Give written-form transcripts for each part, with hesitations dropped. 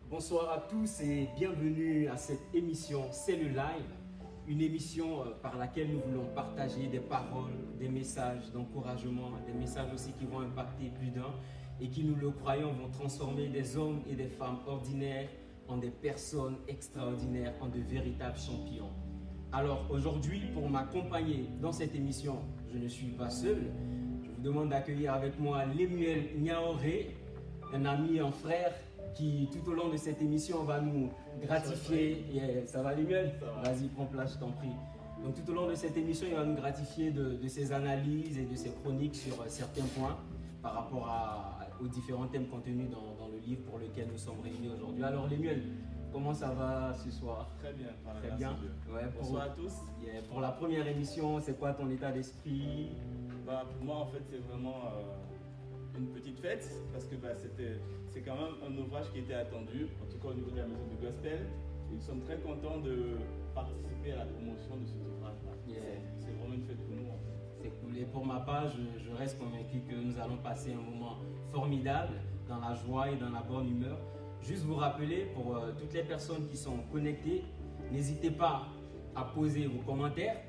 Bonsoir à tous et bienvenue à cette émission C'est le Live, une émission par laquelle nous voulons partager des paroles, des messages d'encouragement, des messages aussi qui vont impacter plus d'un et qui, nous le croyons, vont transformer des hommes et des femmes ordinaires en des personnes extraordinaires, en de véritables champions. Alors aujourd'hui, pour m'accompagner dans cette émission, je ne suis pas seul. Je vous demande d'accueillir avec moi Lemuel Niaoré, un ami, un frère qui tout au long de cette émission va nous gratifier. Ça va Lemuel? Vas-y, prends place, je t'en prie. Donc tout au long de cette émission, il va nous gratifier de ses analyses et de ses chroniques sur certains points par rapport aux différents thèmes contenus dans le livre pour lequel nous sommes réunis aujourd'hui. Alors Lemuel, comment ça va ce soir? Très bien, très bien. Ouais, bonsoir à tous. Pour la première émission, c'est quoi ton état d'esprit? Pour moi, en fait, c'est vraiment une petite fête parce que c'est quand même un ouvrage qui était attendu, en tout cas au niveau de la maison de gospel. Et nous sommes très contents de participer à la promotion de cet ouvrage-là. C'est vraiment une fête pour nous, en fait. C'est cool. Et pour ma part, je reste convaincu que nous allons passer un moment formidable dans la joie et dans la bonne humeur. Juste vous rappeler pour toutes les personnes qui sont connectées, n'hésitez pas à poser vos commentaires,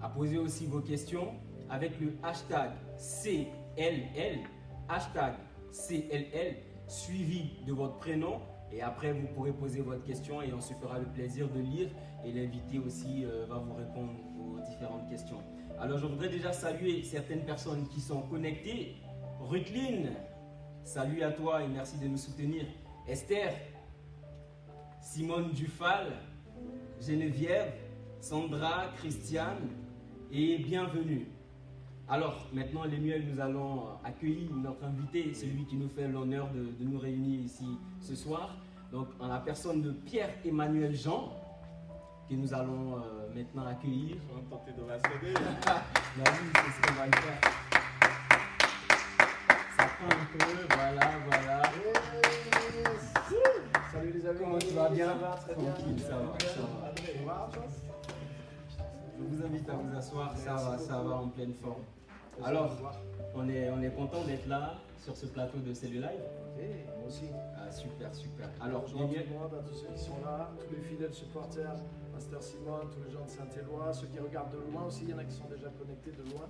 à poser aussi vos questions avec le hashtag CLL, hashtag CLL, suivi de votre prénom. Et après, vous pourrez poser votre question et on se fera le plaisir de lire. Et l'invité aussi va vous répondre aux différentes questions. Alors, je voudrais déjà saluer certaines personnes qui sont connectées. Ruthline, salut à toi et merci de nous soutenir. Esther, Simone Dufal, Geneviève, Sandra, Christiane et bienvenue. Alors maintenant Lemuel, nous allons accueillir notre invité, celui qui nous fait l'honneur de nous réunir ici ce soir. Donc en la personne de Pierre-Emmanuel Jean, que nous allons maintenant accueillir. On va tenter de rassurer. Oui, c'est ce qu'on va le faire. Ça prend un peu, voilà. Salut les amis. Comment tu vas bien? Ça va très bien. Tranquille, ça va. Je vous invite à vous asseoir, ça va en pleine forme. Alors, on est content d'être là sur ce plateau de C'est le Live. Moi aussi. Ah, super. Alors, bonjour à tout le monde, à tous ceux qui sont là, tous les fidèles supporters, Pasteur Simon, tous les gens de Saint-Éloi, ceux qui regardent de loin aussi, il y en a qui sont déjà connectés de loin.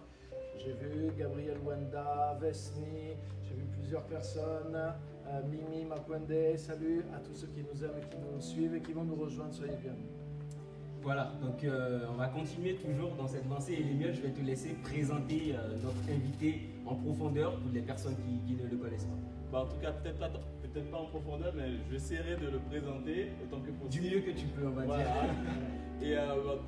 J'ai vu Gabriel Wenda, Vesni, j'ai vu plusieurs personnes, Mimi, Makwende, salut à tous ceux qui nous aiment et qui nous suivent et qui vont nous rejoindre, soyez bienvenus. Voilà, donc on va continuer toujours dans cette lancée. Et Lemuel, je vais te laisser présenter notre invité en profondeur pour les personnes qui ne le connaissent pas. En tout cas, peut-être pas en profondeur, mais j'essaierai de le présenter autant que possible. Du mieux que tu peux, on va dire. Et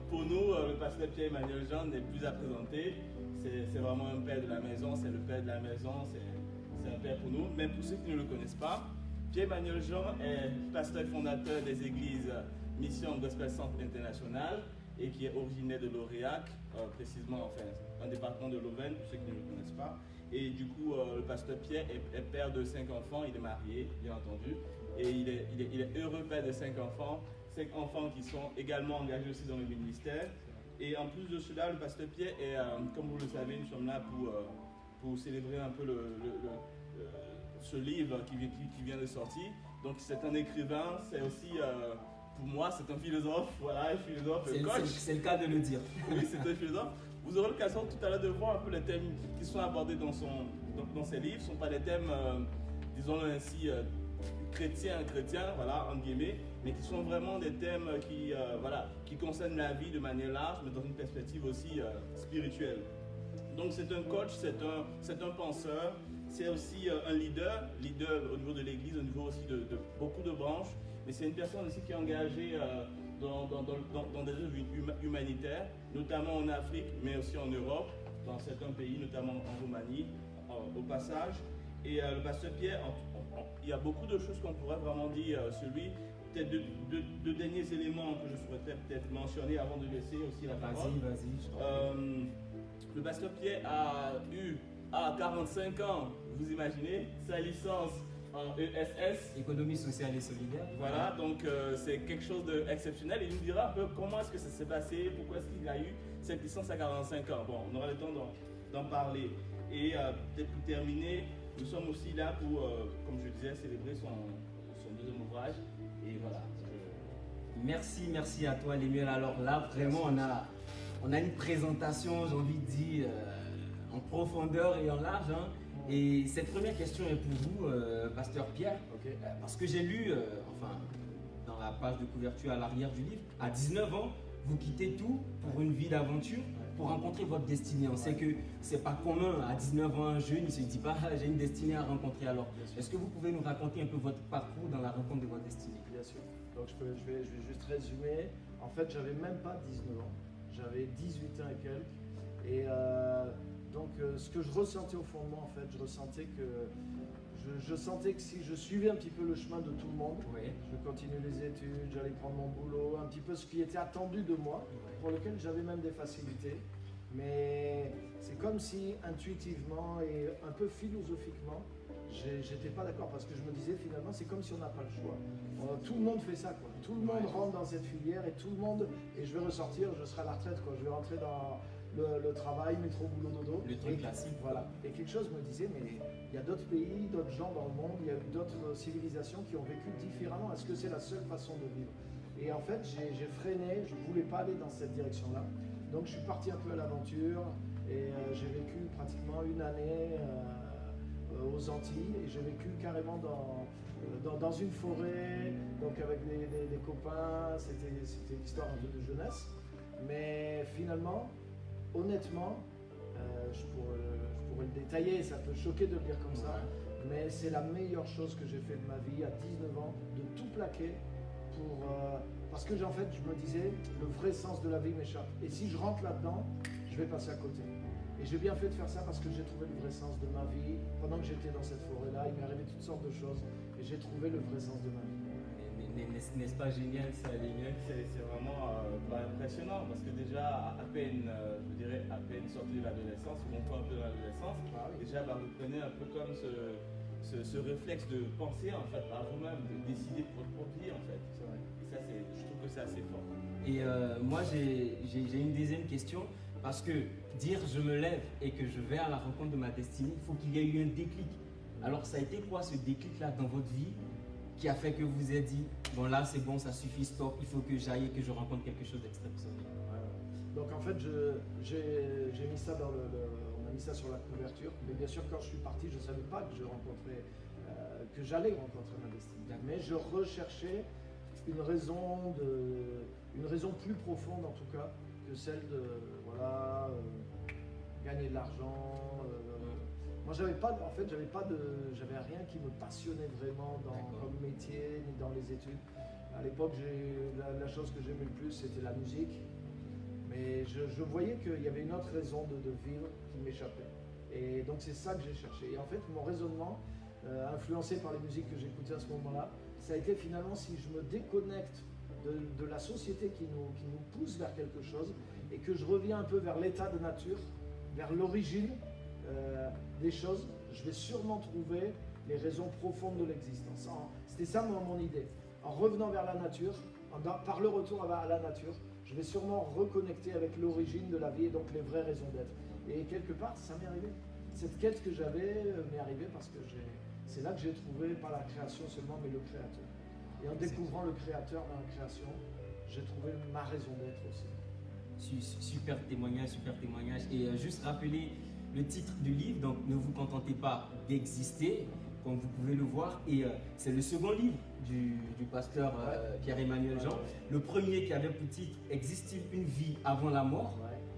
pour nous, le pasteur Pierre-Emmanuel Jean n'est plus à présenter. C'est vraiment un père de la maison, c'est le père de la maison, c'est un père pour nous. Même pour ceux qui ne le connaissent pas, Pierre-Emmanuel Jean est pasteur fondateur des églises Mission Gospel Centre International et qui est originaire de l'Aurillac, précisément, enfin, un département de l'Auvergne, pour ceux qui ne le connaissent pas. Et du coup, le pasteur Pierre est père de 5 enfants, il est marié, bien entendu, et il est heureux père de 5 enfants, 5 enfants qui sont également engagés aussi dans le ministère. Et en plus de cela, le pasteur Pierre est, comme vous le savez, nous sommes là pour célébrer un peu ce livre qui vient de sortir. Donc c'est un écrivain, c'est aussi... pour moi, c'est un philosophe, voilà, un philosophe, un coach. C'est le cas de le dire. Oui, c'est un philosophe. Vous aurez l'occasion tout à l'heure de voir un peu les thèmes qui sont abordés dans ses livres. Ce ne sont pas des thèmes, disons-le ainsi, chrétiens, voilà, entre guillemets, mais qui sont vraiment des thèmes qui concernent la vie de manière large, mais dans une perspective aussi spirituelle. Donc c'est un coach, c'est un penseur, c'est aussi un leader au niveau de l'église, au niveau aussi de beaucoup de branches. Mais c'est une personne aussi qui est engagée dans des œuvres humanitaires, notamment en Afrique, mais aussi en Europe, dans certains pays, notamment en Roumanie, au passage. Et le pasteur Pierre, il y a beaucoup de choses qu'on pourrait vraiment dire sur lui. Peut-être deux derniers éléments que je souhaiterais peut-être mentionner avant de laisser aussi la parole. Vas-y. Le pasteur Pierre a eu, à 45 ans, vous imaginez, sa licence en ESS. Économie sociale et solidaire. Voilà, donc c'est quelque chose d'exceptionnel. Il nous dira un peu comment est-ce que ça s'est passé, pourquoi est-ce qu'il a eu cette licence à 45 ans. Bon, on aura le temps d'en parler. Et peut-être pour terminer, nous sommes aussi là pour, comme je disais, célébrer son deuxième ouvrage, merci à toi Lémuel. Alors là, vraiment, on a une présentation, j'ai envie de dire, en profondeur et en large. Hein. Et cette première question est pour vous, Pasteur Pierre, parce que j'ai lu, dans la page de couverture à l'arrière du livre, à 19 ans, vous quittez tout pour une vie d'aventure, pour rencontrer votre destinée. On sait que c'est pas commun, à 19 ans, un jeune, il ne se dit pas j'ai une destinée à rencontrer. Alors, est-ce que vous pouvez nous raconter un peu votre parcours dans la rencontre de votre destinée? Bien sûr. Donc je vais juste résumer. En fait, j'avais même pas 19 ans, j'avais 18 ans et quelques. Et donc ce que je ressentais au fond de moi, en fait, je sentais que si je suivais un petit peu le chemin de tout le monde, je continuais les études, j'allais prendre mon boulot, un petit peu ce qui était attendu de moi, pour lequel j'avais même des facilités. Mais c'est comme si intuitivement et un peu philosophiquement, j'étais pas d'accord parce que je me disais finalement c'est comme si on n'a pas le choix. Tout le monde fait ça quoi. Tout le monde rentre dans cette filière et tout le monde, et je vais ressortir, je serai à la retraite quoi. Je vais rentrer dans le travail, métro, boulot, dodo. Le truc classique. Voilà. Et quelque chose me disait mais il y a d'autres pays, d'autres gens dans le monde, il y a eu d'autres civilisations qui ont vécu différemment. Est-ce que c'est la seule façon de vivre? Et en fait j'ai freiné, je voulais pas aller dans cette direction-là. Donc je suis parti un peu à l'aventure et j'ai vécu pratiquement une année aux Antilles et j'ai vécu carrément dans une forêt, donc avec des copains, c'était l'histoire un peu de jeunesse. Mais finalement, honnêtement, je pourrais le détailler, ça peut choquer de le dire comme ça, mais c'est la meilleure chose que j'ai fait de ma vie à 19 ans, de tout plaquer parce que en fait, je me disais, le vrai sens de la vie m'échappe. Et si je rentre là-dedans, je vais passer à côté. Et j'ai bien fait de faire ça parce que j'ai trouvé le vrai sens de ma vie. Pendant que j'étais dans cette forêt-là, il m'est arrivé toutes sortes de choses et j'ai trouvé le vrai sens de ma vie. N'est-ce pas génial ça, Lémuel? C'est vraiment impressionnant parce que déjà, à peine sorti de l'adolescence, ou encore un peu dans l'adolescence, déjà vous prenez un peu comme ce réflexe de penser en fait par vous-même, de décider pour votre propre vie en fait. C'est vrai. Et ça, je trouve que c'est assez fort. Et moi, j'ai une deuxième question, parce que dire je me lève et que je vais à la rencontre de ma destinée, il faut qu'il y ait eu un déclic. Alors, ça a été quoi ce déclic-là dans votre vie qui a fait que vous vous êtes dit, bon là c'est bon, ça suffit, stop, il faut que j'aille et que je rencontre quelque chose d'extraordinaire? Donc en fait, j'ai mis ça on a mis ça sur la couverture, mais bien sûr quand je suis parti, je ne savais pas que j'allais rencontrer ma destinée. Mais je recherchais une raison plus profonde en tout cas que celle de gagner de l'argent. Moi j'avais rien qui me passionnait vraiment comme métier ni dans les études. À l'époque, la chose que j'aimais le plus c'était la musique, mais je voyais qu'il y avait une autre raison de vivre qui m'échappait. Et donc c'est ça que j'ai cherché. Et en fait mon raisonnement, influencé par les musiques que j'écoutais à ce moment-là, ça a été finalement si je me déconnecte de la société qui nous pousse vers quelque chose et que je reviens un peu vers l'état de nature, vers l'origine des choses, je vais sûrement trouver les raisons profondes de l'existence. C'était ça mon idée. En revenant vers la nature, par le retour à la nature, je vais sûrement reconnecter avec l'origine de la vie et donc les vraies raisons d'être. Et quelque part, ça m'est arrivé. Cette quête que j'avais m'est arrivée parce que c'est là que j'ai trouvé, pas la création seulement, mais le créateur. Et en découvrant le créateur dans la création, j'ai trouvé ma raison d'être aussi. Super témoignage. Et juste rappeler le titre du livre, donc ne vous contentez pas d'exister, comme vous pouvez le voir. Et c'est le second livre du pasteur Pierre-Emmanuel Jean. Le premier qui avait pour titre « Existe-t-il une vie avant la mort ?»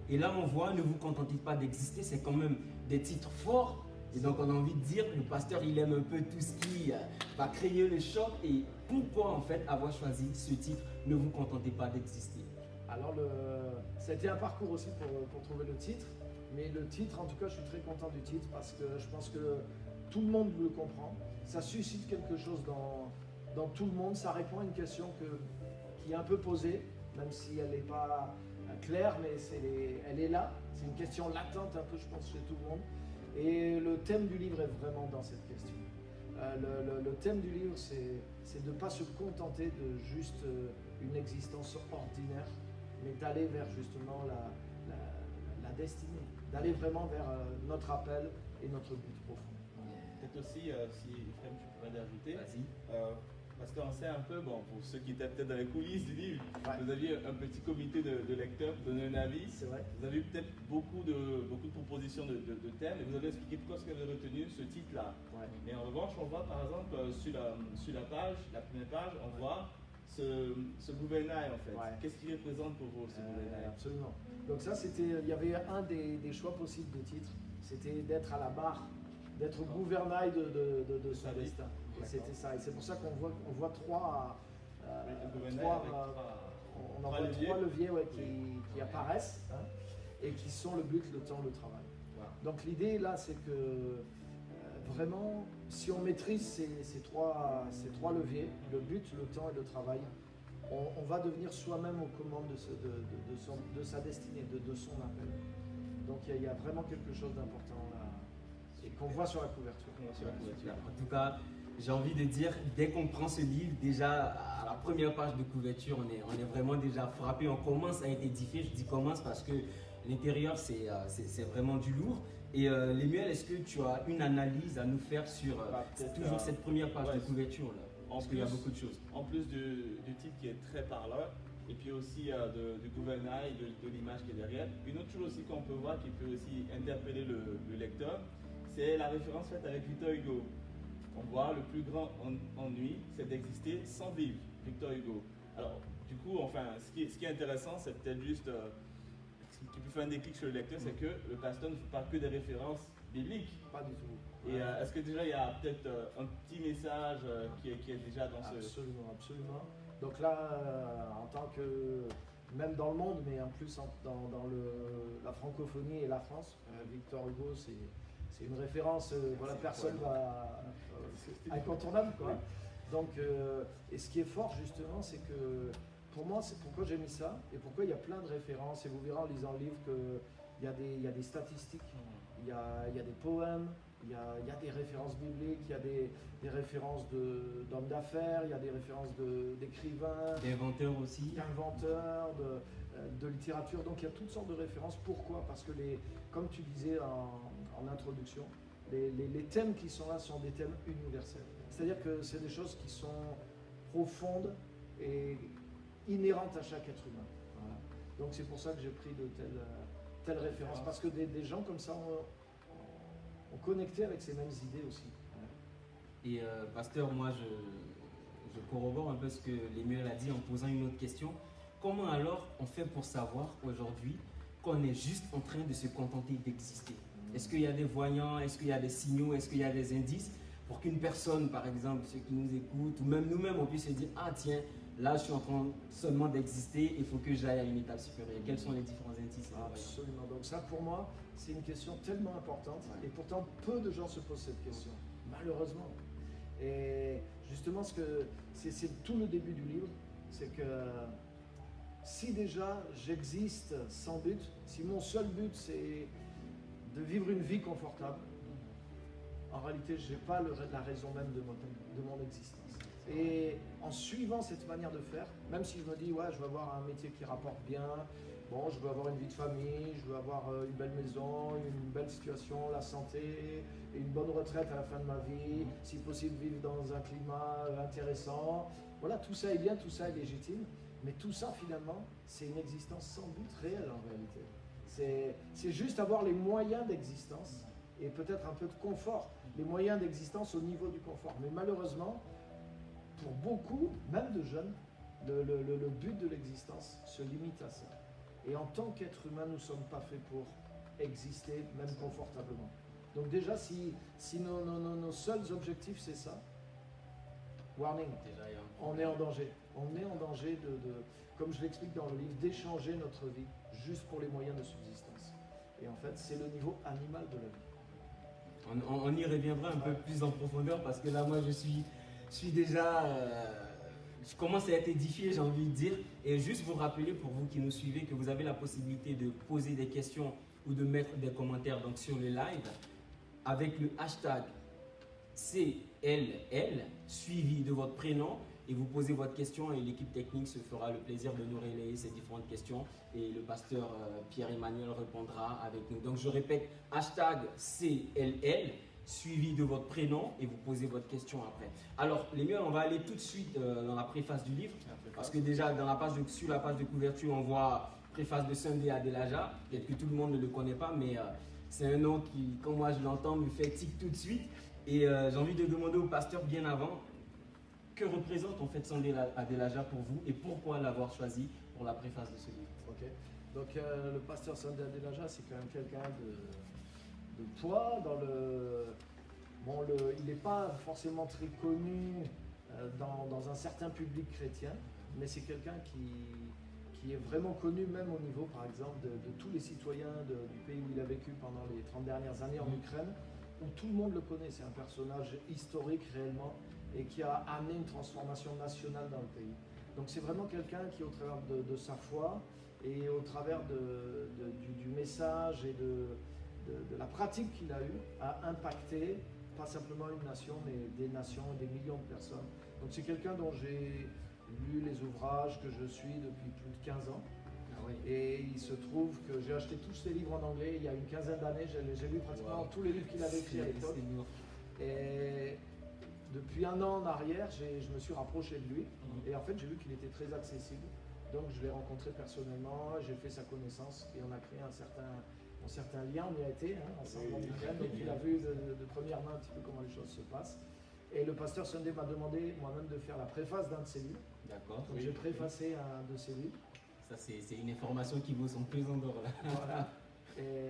Et là on voit « Ne vous contentez pas d'exister », c'est quand même des titres forts. Et donc on a envie de dire que le pasteur il aime un peu tout ce qui va créer le choc. Et pourquoi en fait avoir choisi ce titre « Ne vous contentez pas d'exister » ? Alors ça a été un parcours aussi pour trouver le titre. Mais le titre, en tout cas, je suis très content du titre parce que je pense que tout le monde le comprend. Ça suscite quelque chose dans tout le monde. Ça répond à une question qui est un peu posée, même si elle n'est pas claire, mais elle est là. C'est une question latente un peu, je pense, chez tout le monde. Et le thème du livre est vraiment dans cette question. Le thème du livre, c'est de ne pas se contenter de juste une existence ordinaire, mais d'aller vers justement la destinée, d'aller vraiment vers notre appel et notre but profond. Peut-être aussi, si Ephraim, tu pourrais ajouter, Parce qu'on sait un peu, bon, pour ceux qui étaient peut-être dans les coulisses du livre, Ouais. vous aviez un petit comité de lecteurs pour donner un avis. C'est vrai. Vous avez eu peut-être beaucoup de propositions de thèmes et vous avez expliqué pourquoi est-ce que vous avez retenu ce titre-là. Ouais. Mais en revanche, on voit par exemple sur la page, la première page, on voit ce gouvernail en fait. Ouais. Qu'est-ce qu'il représente pour vous ce gouvernail? Absolument. Donc ça, il y avait un des choix possibles de titre, c'était d'être à la barre, d'être au gouvernail de son D'accord. destin. Et c'était ça. Et c'est pour ça qu'on voit trois, Le gouvernail trois, avec on en trois voit leviers. trois leviers ouais, qui apparaissent hein, et qui sont le but, le temps, le travail. Wow. Donc l'idée là, c'est que vraiment, si on maîtrise ces trois leviers, le but, le temps et le travail, on va devenir soi-même aux commandes de sa destinée, de son appel. Donc il y a vraiment quelque chose d'important là et qu'on voit sur la couverture. En tout cas, j'ai envie de dire, dès qu'on prend ce livre, déjà à la première page de couverture, on est vraiment déjà frappé. On commence à être édifié. Je dis commence parce que l'intérieur, c'est vraiment du lourd. Et Lemuel, est-ce que tu as une analyse à nous faire sur toujours cette première page de couverture là? Parce qu'il y a beaucoup de choses. En plus du titre qui est très parlant, et puis aussi du gouvernail, de l'image qui est derrière. Une autre chose aussi qu'on peut voir qui peut aussi interpeller le lecteur, c'est la référence faite avec Victor Hugo. On voit le plus grand ennui, c'est d'exister sans vivre, Victor Hugo. Alors, du coup, enfin, ce qui est intéressant, c'est peut-être juste, ce qui peut faire un déclic sur le lecteur, c'est que le pasteur ne fait pas que des références bibliques. Pas du tout. Et est-ce que déjà il y a peut-être un petit message qui est déjà dans ce... Absolument, absolument. Donc là, en tant que, même dans le monde, mais en plus dans la francophonie et la France, Victor Hugo, c'est une référence, voilà, personne va incontournable, quoi. Donc, et ce qui est fort justement, c'est que pour moi, c'est pourquoi j'ai mis ça et pourquoi il y a plein de références. Et vous verrez en lisant le livre qu'il y a des statistiques, il y a des poèmes. Il y a des références bibliques, il y a des références d'hommes d'affaires, il y a des références d'écrivains, D'inventeurs aussi. d'inventeurs, de littérature. Donc il y a toutes sortes de références. Pourquoi? Parce que, comme tu disais en introduction, les thèmes qui sont là sont des thèmes universels. C'est-à-dire que c'est des choses qui sont profondes et inhérentes à chaque être humain. Voilà. Donc c'est pour ça que j'ai pris de telles références. Parce que des gens comme ça ont connecté avec ces mêmes idées aussi. Et pasteur, moi je corrobore un peu ce que Lemuel a dit en posant une autre question. Comment alors on fait pour savoir aujourd'hui qu'on est juste en train de se contenter d'exister? Est-ce qu'il y a des voyants, est-ce qu'il y a des signaux, est-ce qu'il y a des indices pour qu'une personne, par exemple, ceux qui nous écoutent, ou même nous-mêmes, on puisse se dire, ah tiens, là je suis en train seulement d'exister, il faut que j'aille à une étape supérieure. Quels sont les différents indices? Absolument. Donc ça, pour moi, c'est une question tellement importante, et pourtant peu de gens se posent cette question, malheureusement. Et justement, c'est tout le début du livre, c'est que si déjà j'existe sans but, si mon seul but c'est de vivre une vie confortable, en réalité, je n'ai pas la raison même de mon existence. Et en suivant cette manière de faire, même si je me dis, ouais, je veux avoir un métier qui rapporte bien, bon, je veux avoir une vie de famille, je veux avoir une belle maison, une belle situation, la santé, et une bonne retraite à la fin de ma vie, si possible vivre dans un climat intéressant. Voilà, tout ça est bien, tout ça est légitime, mais tout ça finalement, c'est une existence sans but réel en réalité. C'est juste avoir les moyens d'existence et peut-être un peu de confort, les moyens d'existence au niveau du confort. Mais malheureusement, pour beaucoup, même de jeunes, le but de l'existence se limite à ça. Et en tant qu'être humain, nous ne sommes pas faits pour exister, même confortablement. Donc déjà, si nos seuls objectifs, c'est ça, warning, on est en danger. On est en danger comme je l'explique dans le livre, d'échanger notre vie juste pour les moyens de subsistance. Et en fait, c'est le niveau animal de la vie. On y reviendra un peu plus en profondeur parce que là, moi, je suis déjà... je commence à être édifié, j'ai envie de dire. Et juste vous rappeler, pour vous qui nous suivez, que vous avez la possibilité de poser des questions ou de mettre des commentaires donc, sur le live avec le hashtag CLL suivi de votre prénom. Et vous posez votre question et l'équipe technique se fera le plaisir de nous relayer ces différentes questions. Et le pasteur Pierre-Emmanuel répondra avec nous. Donc je répète, hashtag CLL suivi de votre prénom et vous posez votre question après. Alors, les mieux, on va aller tout de suite dans la préface du livre. Parce que déjà, sur la page de couverture, on voit préface de Sunday Adelaja. Peut-être que tout le monde ne le connaît pas, mais c'est un nom qui, quand moi je l'entends, me fait tic tout de suite. Et j'ai envie de demander au pasteur bien avant, que représente en fait Sunday Adelaja pour vous et pourquoi l'avoir choisi pour la préface de ce livre? Ok. Donc le pasteur Sunday Adelaja, c'est quand même quelqu'un de poids dans le... Bon, il n'est pas forcément très connu dans un certain public chrétien, mais c'est quelqu'un qui est vraiment connu même au niveau, par exemple, de tous les citoyens du pays où il a vécu pendant les 30 dernières années en Ukraine, où tout le monde le connaît. C'est un personnage historique réellement et qui a amené une transformation nationale dans le pays. Donc c'est vraiment quelqu'un qui, au travers de sa foi et au travers du message et de la pratique qu'il a eue, a impacté pas simplement une nation, mais des nations et des millions de personnes. Donc c'est quelqu'un dont j'ai lu les ouvrages, que je suis depuis plus de 15 ans. Ah oui. Et il se trouve que j'ai acheté tous ses livres en anglais il y a une quinzaine d'années. J'ai lu pratiquement tous les livres qu'il avait écrits à l'époque. Et depuis un an en arrière, je me suis rapproché de lui. Et en fait, j'ai vu qu'il était très accessible. Donc je l'ai rencontré personnellement, j'ai fait sa connaissance et on a créé un certain lien. On y a été ensemble en Ukraine. Et puis il a vu de première main un petit peu comment les choses se passent. Et le pasteur Sunday m'a demandé moi-même de faire la préface d'un de ses livres. D'accord. Donc j'ai préfacé un de ses livres. Ça, c'est une information qui vaut son pesant d'or là. Voilà. Et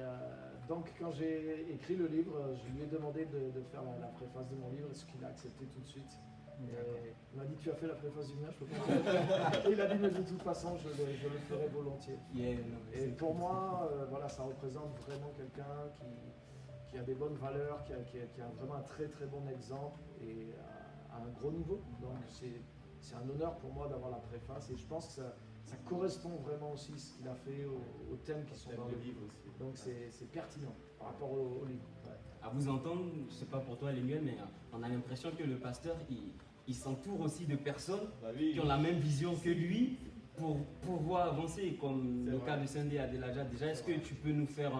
donc quand j'ai écrit le livre, je lui ai demandé de faire la préface de mon livre, ce qu'il a accepté tout de suite. Et il m'a dit tu as fait la préface du mien, je peux pas. Et il a dit mais de toute façon je le ferai volontiers. Et pour moi, voilà, ça représente vraiment quelqu'un qui a des bonnes valeurs, qui a vraiment un très très bon exemple et à un gros niveau. Donc c'est un honneur pour moi d'avoir la préface et je pense que ça correspond vraiment aussi à ce qu'il a fait aux thèmes qui sont dans le livre. Donc c'est pertinent par rapport au livre. Ouais. À vous entendre, je ne sais pas pour toi Lémuel, mais on a l'impression que le pasteur, il s'entoure aussi de personnes qui ont la même vision que lui pour pouvoir avancer, comme le cas de Sunday Adelaja. Déjà, est-ce que tu peux nous faire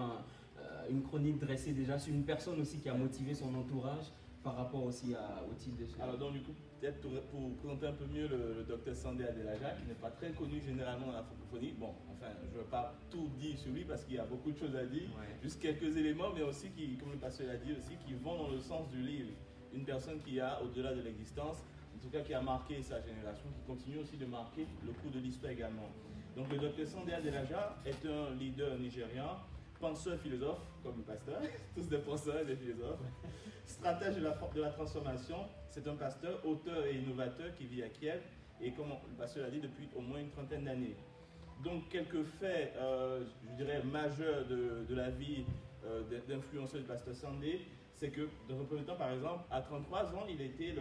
une chronique dressée déjà sur une personne aussi qui a motivé son entourage par rapport aussi au titre de ce livre? Alors donc du coup, peut-être pour présenter un peu mieux le docteur Sunday Adelaja, qui n'est pas très connu généralement dans la francophonie. Bon, enfin, je ne veux pas tout dire sur lui parce qu'il y a beaucoup de choses à dire, juste quelques éléments, mais aussi qui, comme le pasteur l'a dit aussi, qui vont dans le sens du livre. Une personne qui a, au-delà de l'existence, en tout cas qui a marqué sa génération, qui continue aussi de marquer le cours de l'histoire également. Donc le docteur Sunday Adelaja est un leader nigérian, penseur, philosophe, comme le pasteur, tous des penseurs et des philosophes, stratège de la transformation. C'est un pasteur, auteur et innovateur qui vit à Kiev et comme le pasteur l'a dit depuis au moins une trentaine d'années. Donc quelques faits, je dirais, majeurs de la vie d'influenceur du pasteur Sunday, c'est que dans un premier temps, par exemple, à 33 ans, il était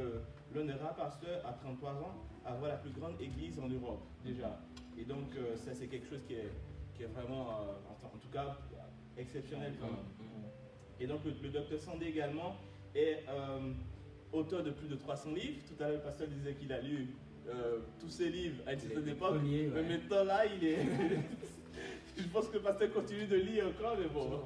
l'un des rares pasteurs à 33 ans à avoir la plus grande église en Europe déjà. Et donc ça c'est quelque chose qui est vraiment, en tout cas, exceptionnel quand même. Et donc le docteur Sunday également est auteur de plus de 300 livres. Tout à l'heure le pasteur disait qu'il a lu tous ses livres à une certaine époque. Mais maintenant là il est... Je pense que le pasteur continue de lire encore, mais bon,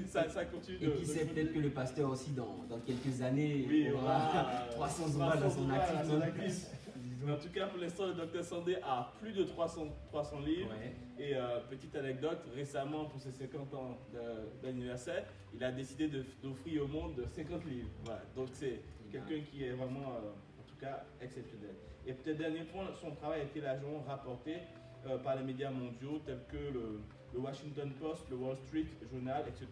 ça continue de... Et qui sait peut-être que le pasteur aussi dans quelques années aura 300 ouvrages dans son actif. En tout cas, pour l'instant, le docteur Sunday a plus de 300 livres. Ouais. Et petite anecdote, récemment, pour ses 50 ans d'anniversaire, il a décidé d'offrir au monde 50 livres. Voilà. Donc c'est quelqu'un qui est vraiment, en tout cas, exceptionnel. Et peut-être dernier point, son travail a été largement rapporté par les médias mondiaux tels que le Washington Post, le Wall Street Journal, etc.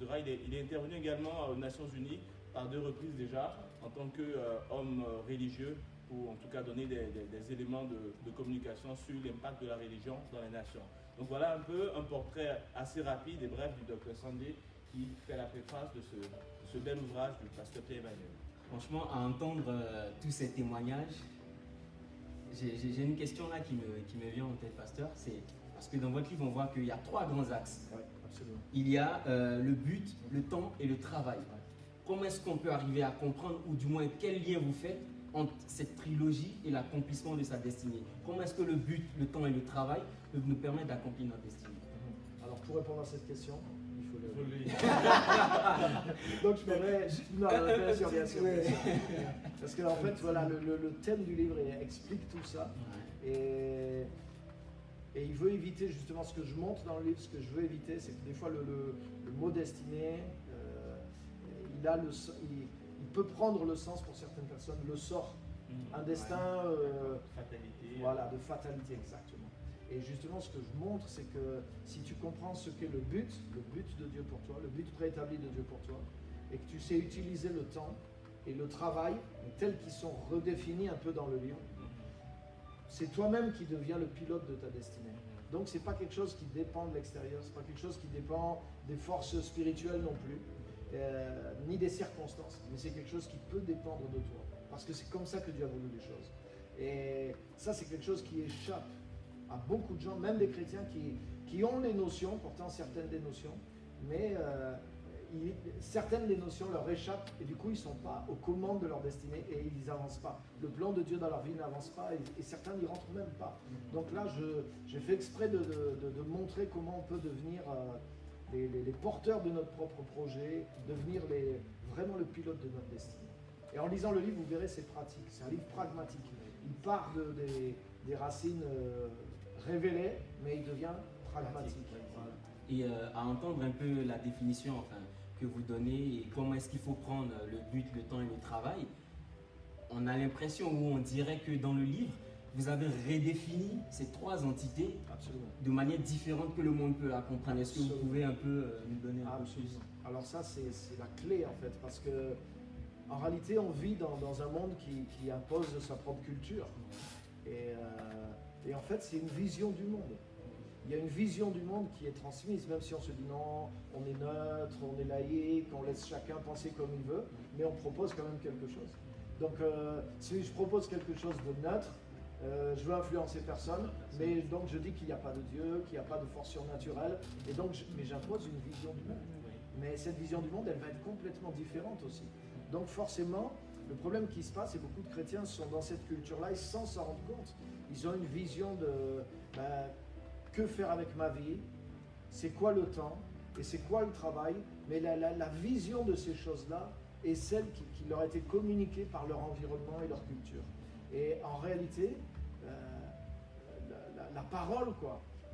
Il est intervenu également aux Nations Unies par 2 reprises déjà en tant qu'homme religieux, pour en tout cas donner des éléments de communication sur l'impact de la religion dans les nations. Donc voilà un peu un portrait assez rapide et bref du Dr Sunday qui fait la préface de ce bel ouvrage du pasteur Pierre Emmanuel. Franchement, à entendre tous ces témoignages, j'ai une question là qui me vient en tête, pasteur. C'est parce que dans votre livre, on voit qu'il y a 3 grands axes. Oui, absolument. Il y a le but, le temps et le travail. Ouais. Comment est-ce qu'on peut arriver à comprendre, ou du moins quel lien vous faites entre cette trilogie et l'accomplissement de sa destinée? Comment est-ce que le but, le temps et le travail peuvent nous permettre d'accomplir notre destinée? Alors pour répondre à cette question, il faut Faut le lire. Donc je ferai. Non, bien sûr, bien sûr. Ouais. Parce qu'en fait, voilà, le thème du livre explique tout ça. Et il veut éviter justement ce que je montre dans le livre, ce que je veux éviter, c'est que des fois le mot destiné, il peut prendre le sens pour certaines personnes, le sort, un destin, Fatalité. voilà, de fatalité exactement. Et justement, ce que je montre, c'est que si tu comprends ce qu'est le but de Dieu pour toi, le but préétabli de Dieu pour toi, et que tu sais utiliser le temps et le travail tels qu'ils sont redéfinis un peu dans le livre, c'est toi-même qui deviens le pilote de ta destinée. Donc c'est pas quelque chose qui dépend de l'extérieur, c'est pas quelque chose qui dépend des forces spirituelles non plus, ni des circonstances, mais c'est quelque chose qui peut dépendre de toi, parce que c'est comme ça que Dieu a voulu les choses. Et ça, c'est quelque chose qui échappe à beaucoup de gens, même des chrétiens qui ont les notions, pourtant certaines des notions, mais certaines des notions leur échappent et du coup ils ne sont pas aux commandes de leur destinée et ils n'avancent pas. Le plan de Dieu dans leur vie n'avance pas et certains n'y rentrent même pas. Donc là, j'ai fait exprès de montrer comment on peut devenir les porteurs de notre propre projet, devenir vraiment le pilote de notre destinée. Et en lisant le livre, vous verrez, c'est pratique, c'est un livre pragmatique. Il part des racines révélées, mais il devient pragmatique. Voilà. Et à entendre un peu la définition que vous donnez et comment est-ce qu'il faut prendre le but, le temps et le travail, on a l'impression, ou on dirait que dans le livre, vous avez redéfini ces trois entités Absolument. de manière différente que le monde peut la comprendre. Est-ce que vous pouvez un peu nous donner un peu plus? Alors ça, c'est la clé en fait, parce que en réalité, on vit dans un monde qui impose sa propre culture. Et en fait, c'est une vision du monde. Il y a une vision du monde qui est transmise, même si on se dit non, on est neutre, on est laïque, on laisse chacun penser comme il veut, mais on propose quand même quelque chose. Donc, si je propose quelque chose de neutre, je veux influencer personne, mais donc je dis qu'il n'y a pas de Dieu, qu'il n'y a pas de force surnaturelle, et donc mais j'impose une vision du monde. Mais cette vision du monde, elle va être complètement différente aussi. Donc forcément, le problème qui se passe, c'est que beaucoup de chrétiens sont dans cette culture-là et sans s'en rendre compte. Ils ont une vision de que faire avec ma vie, c'est quoi le temps et c'est quoi le travail, mais la vision de ces choses-là est celle qui leur a été communiquée par leur environnement et leur culture. Et en réalité, la parole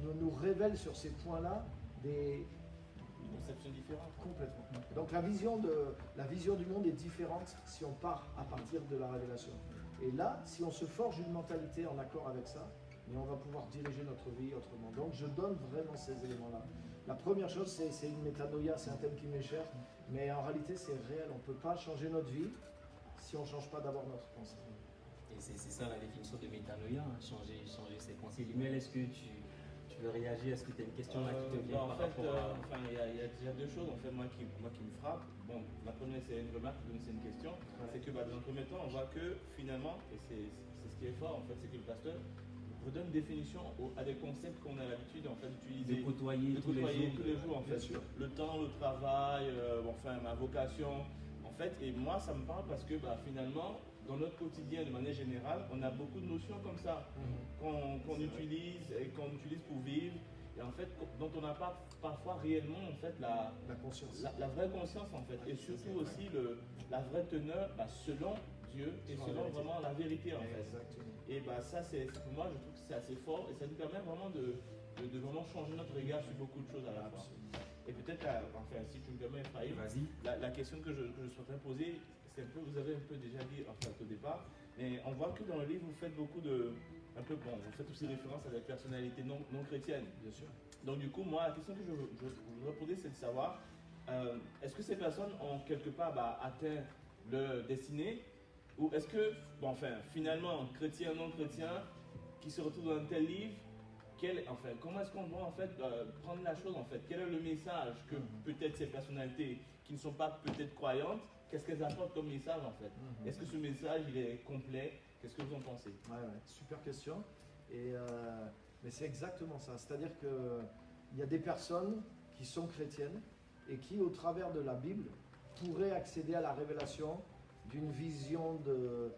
nous révèle sur ces points-là des conception différente. Complètement. Donc la vision du monde est différente si on part à partir de la révélation. Et là, si on se forge une mentalité en accord avec ça, mais on va pouvoir diriger notre vie autrement. Donc je donne vraiment ces éléments-là. La première chose, c'est une métanoïa, c'est un thème qui m'est cher, mais en réalité c'est réel. On ne peut pas changer notre vie si on ne change pas d'abord notre pensée. Et c'est ça la définition de métanoïa, changer ses pensées. Limuel, est-ce que tu veux réagir? Est-ce que tu as une question là qui te vient par rapport à... il y a déjà deux choses en fait, moi qui me frappent. Bon, la première c'est une remarque, c'est une question. Ouais. C'est que dans un premier temps, on voit que finalement, et c'est ce qui est fort en fait, c'est que le pasteur redonne définition à des concepts qu'on a l'habitude en fait d'utiliser, de côtoyer tous les jours en fait. Le temps, le travail, ma vocation en fait. Et moi ça me parle parce que finalement dans notre quotidien de manière générale, on a beaucoup de notions comme ça qu'on utilise et qu'on utilise pour vivre et en fait dont on n'a pas parfois réellement en fait la conscience, la vraie conscience en fait, et surtout aussi la vraie teneur selon Dieu et selon vraiment la vérité en fait. Exactement. Et ça c'est pour moi je trouve que c'est assez fort et ça nous permet vraiment de vraiment changer notre regard sur beaucoup de choses à la fois. Et peut-être si tu me permets Ephraïm, la question que je souhaiterais poser, c'est un peu, vous avez un peu déjà dit au départ, mais on voit que dans le livre vous faites beaucoup vous faites aussi référence à des personnalités non chrétiennes. Bien sûr. Donc du coup, moi, la question que je voudrais poser, c'est de savoir, est-ce que ces personnes ont quelque part atteint leur destinée, ou est-ce que, finalement, chrétiens, non chrétiens, qui se retrouvent dans un tel livre, comment est-ce qu'on doit en fait prendre la chose en fait? Quel est le message que peut-être ces personnalités qui ne sont pas peut-être croyantes, qu'est-ce qu'elles apportent comme message en fait? Est-ce que ce message il est complet? Qu'est-ce que vous en pensez? Ouais, super question. Mais c'est exactement ça. C'est-à-dire qu'il y a des personnes qui sont chrétiennes et qui, au travers de la Bible, pourraient accéder à la révélation d'une vision de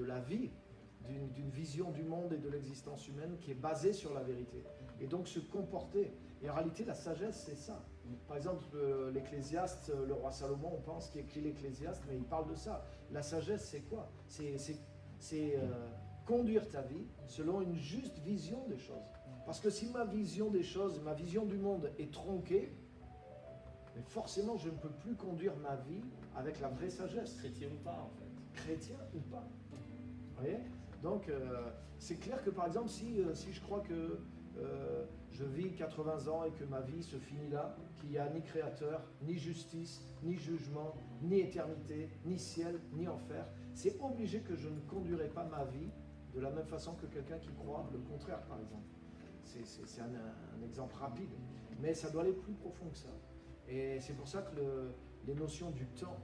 la vie, d'une vision du monde et de l'existence humaine qui est basée sur la vérité. Et donc se comporter. Et en réalité, la sagesse, c'est ça. Par exemple, l'Ecclésiaste, le roi Salomon, on pense qu'il écrit l'Ecclésiaste, mais il parle de ça. La sagesse, c'est quoi? C'est conduire ta vie selon une juste vision des choses. Parce que si ma vision des choses, ma vision du monde est tronquée, mais forcément, je ne peux plus conduire ma vie avec la vraie sagesse. Chrétien ou pas, en fait. Chrétien ou pas. Vous voyez? Donc, c'est clair que par exemple, si je crois que je vis 80 ans et que ma vie se finit là, qu'il n'y a ni créateur, ni justice, ni jugement, ni éternité, ni ciel, ni enfer, c'est obligé que je ne conduirai pas ma vie de la même façon que quelqu'un qui croit le contraire, par exemple. C'est un exemple rapide, mais ça doit aller plus profond que ça. Et c'est pour ça que les notions du temps,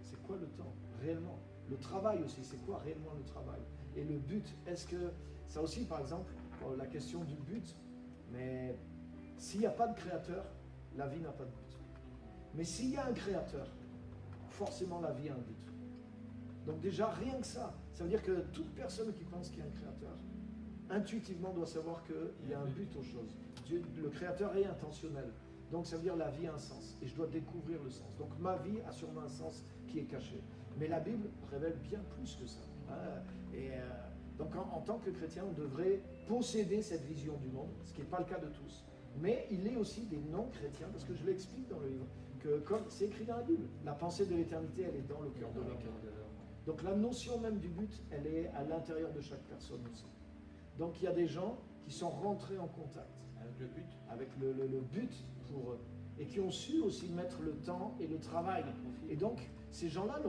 c'est quoi le temps réellement? Le travail aussi, c'est quoi réellement le travail? Et le but, est-ce que, ça aussi par exemple, la question du but, mais s'il n'y a pas de créateur, la vie n'a pas de but. Mais s'il y a un créateur, forcément la vie a un but. Donc déjà, rien que ça veut dire que toute personne qui pense qu'il y a un créateur, intuitivement doit savoir qu'il y a un but aux choses. Dieu, le créateur est intentionnel. Donc ça veut dire la vie a un sens. Et je dois découvrir le sens. Donc ma vie a sûrement un sens qui est caché. Mais la Bible révèle bien plus que ça. Donc en tant que chrétien, on devrait posséder cette vision du monde, ce qui n'est pas le cas de tous. Mais il est aussi des non-chrétiens, parce que je l'explique dans le livre, que comme c'est écrit dans la Bible, la pensée de l'éternité, elle est dans le cœur de l'homme. Donc la notion même du but, elle est à l'intérieur de chaque personne aussi. Donc il y a des gens qui sont rentrés en contact avec le but pour eux, et qui ont su aussi mettre le temps et le travail. Et donc ces gens-là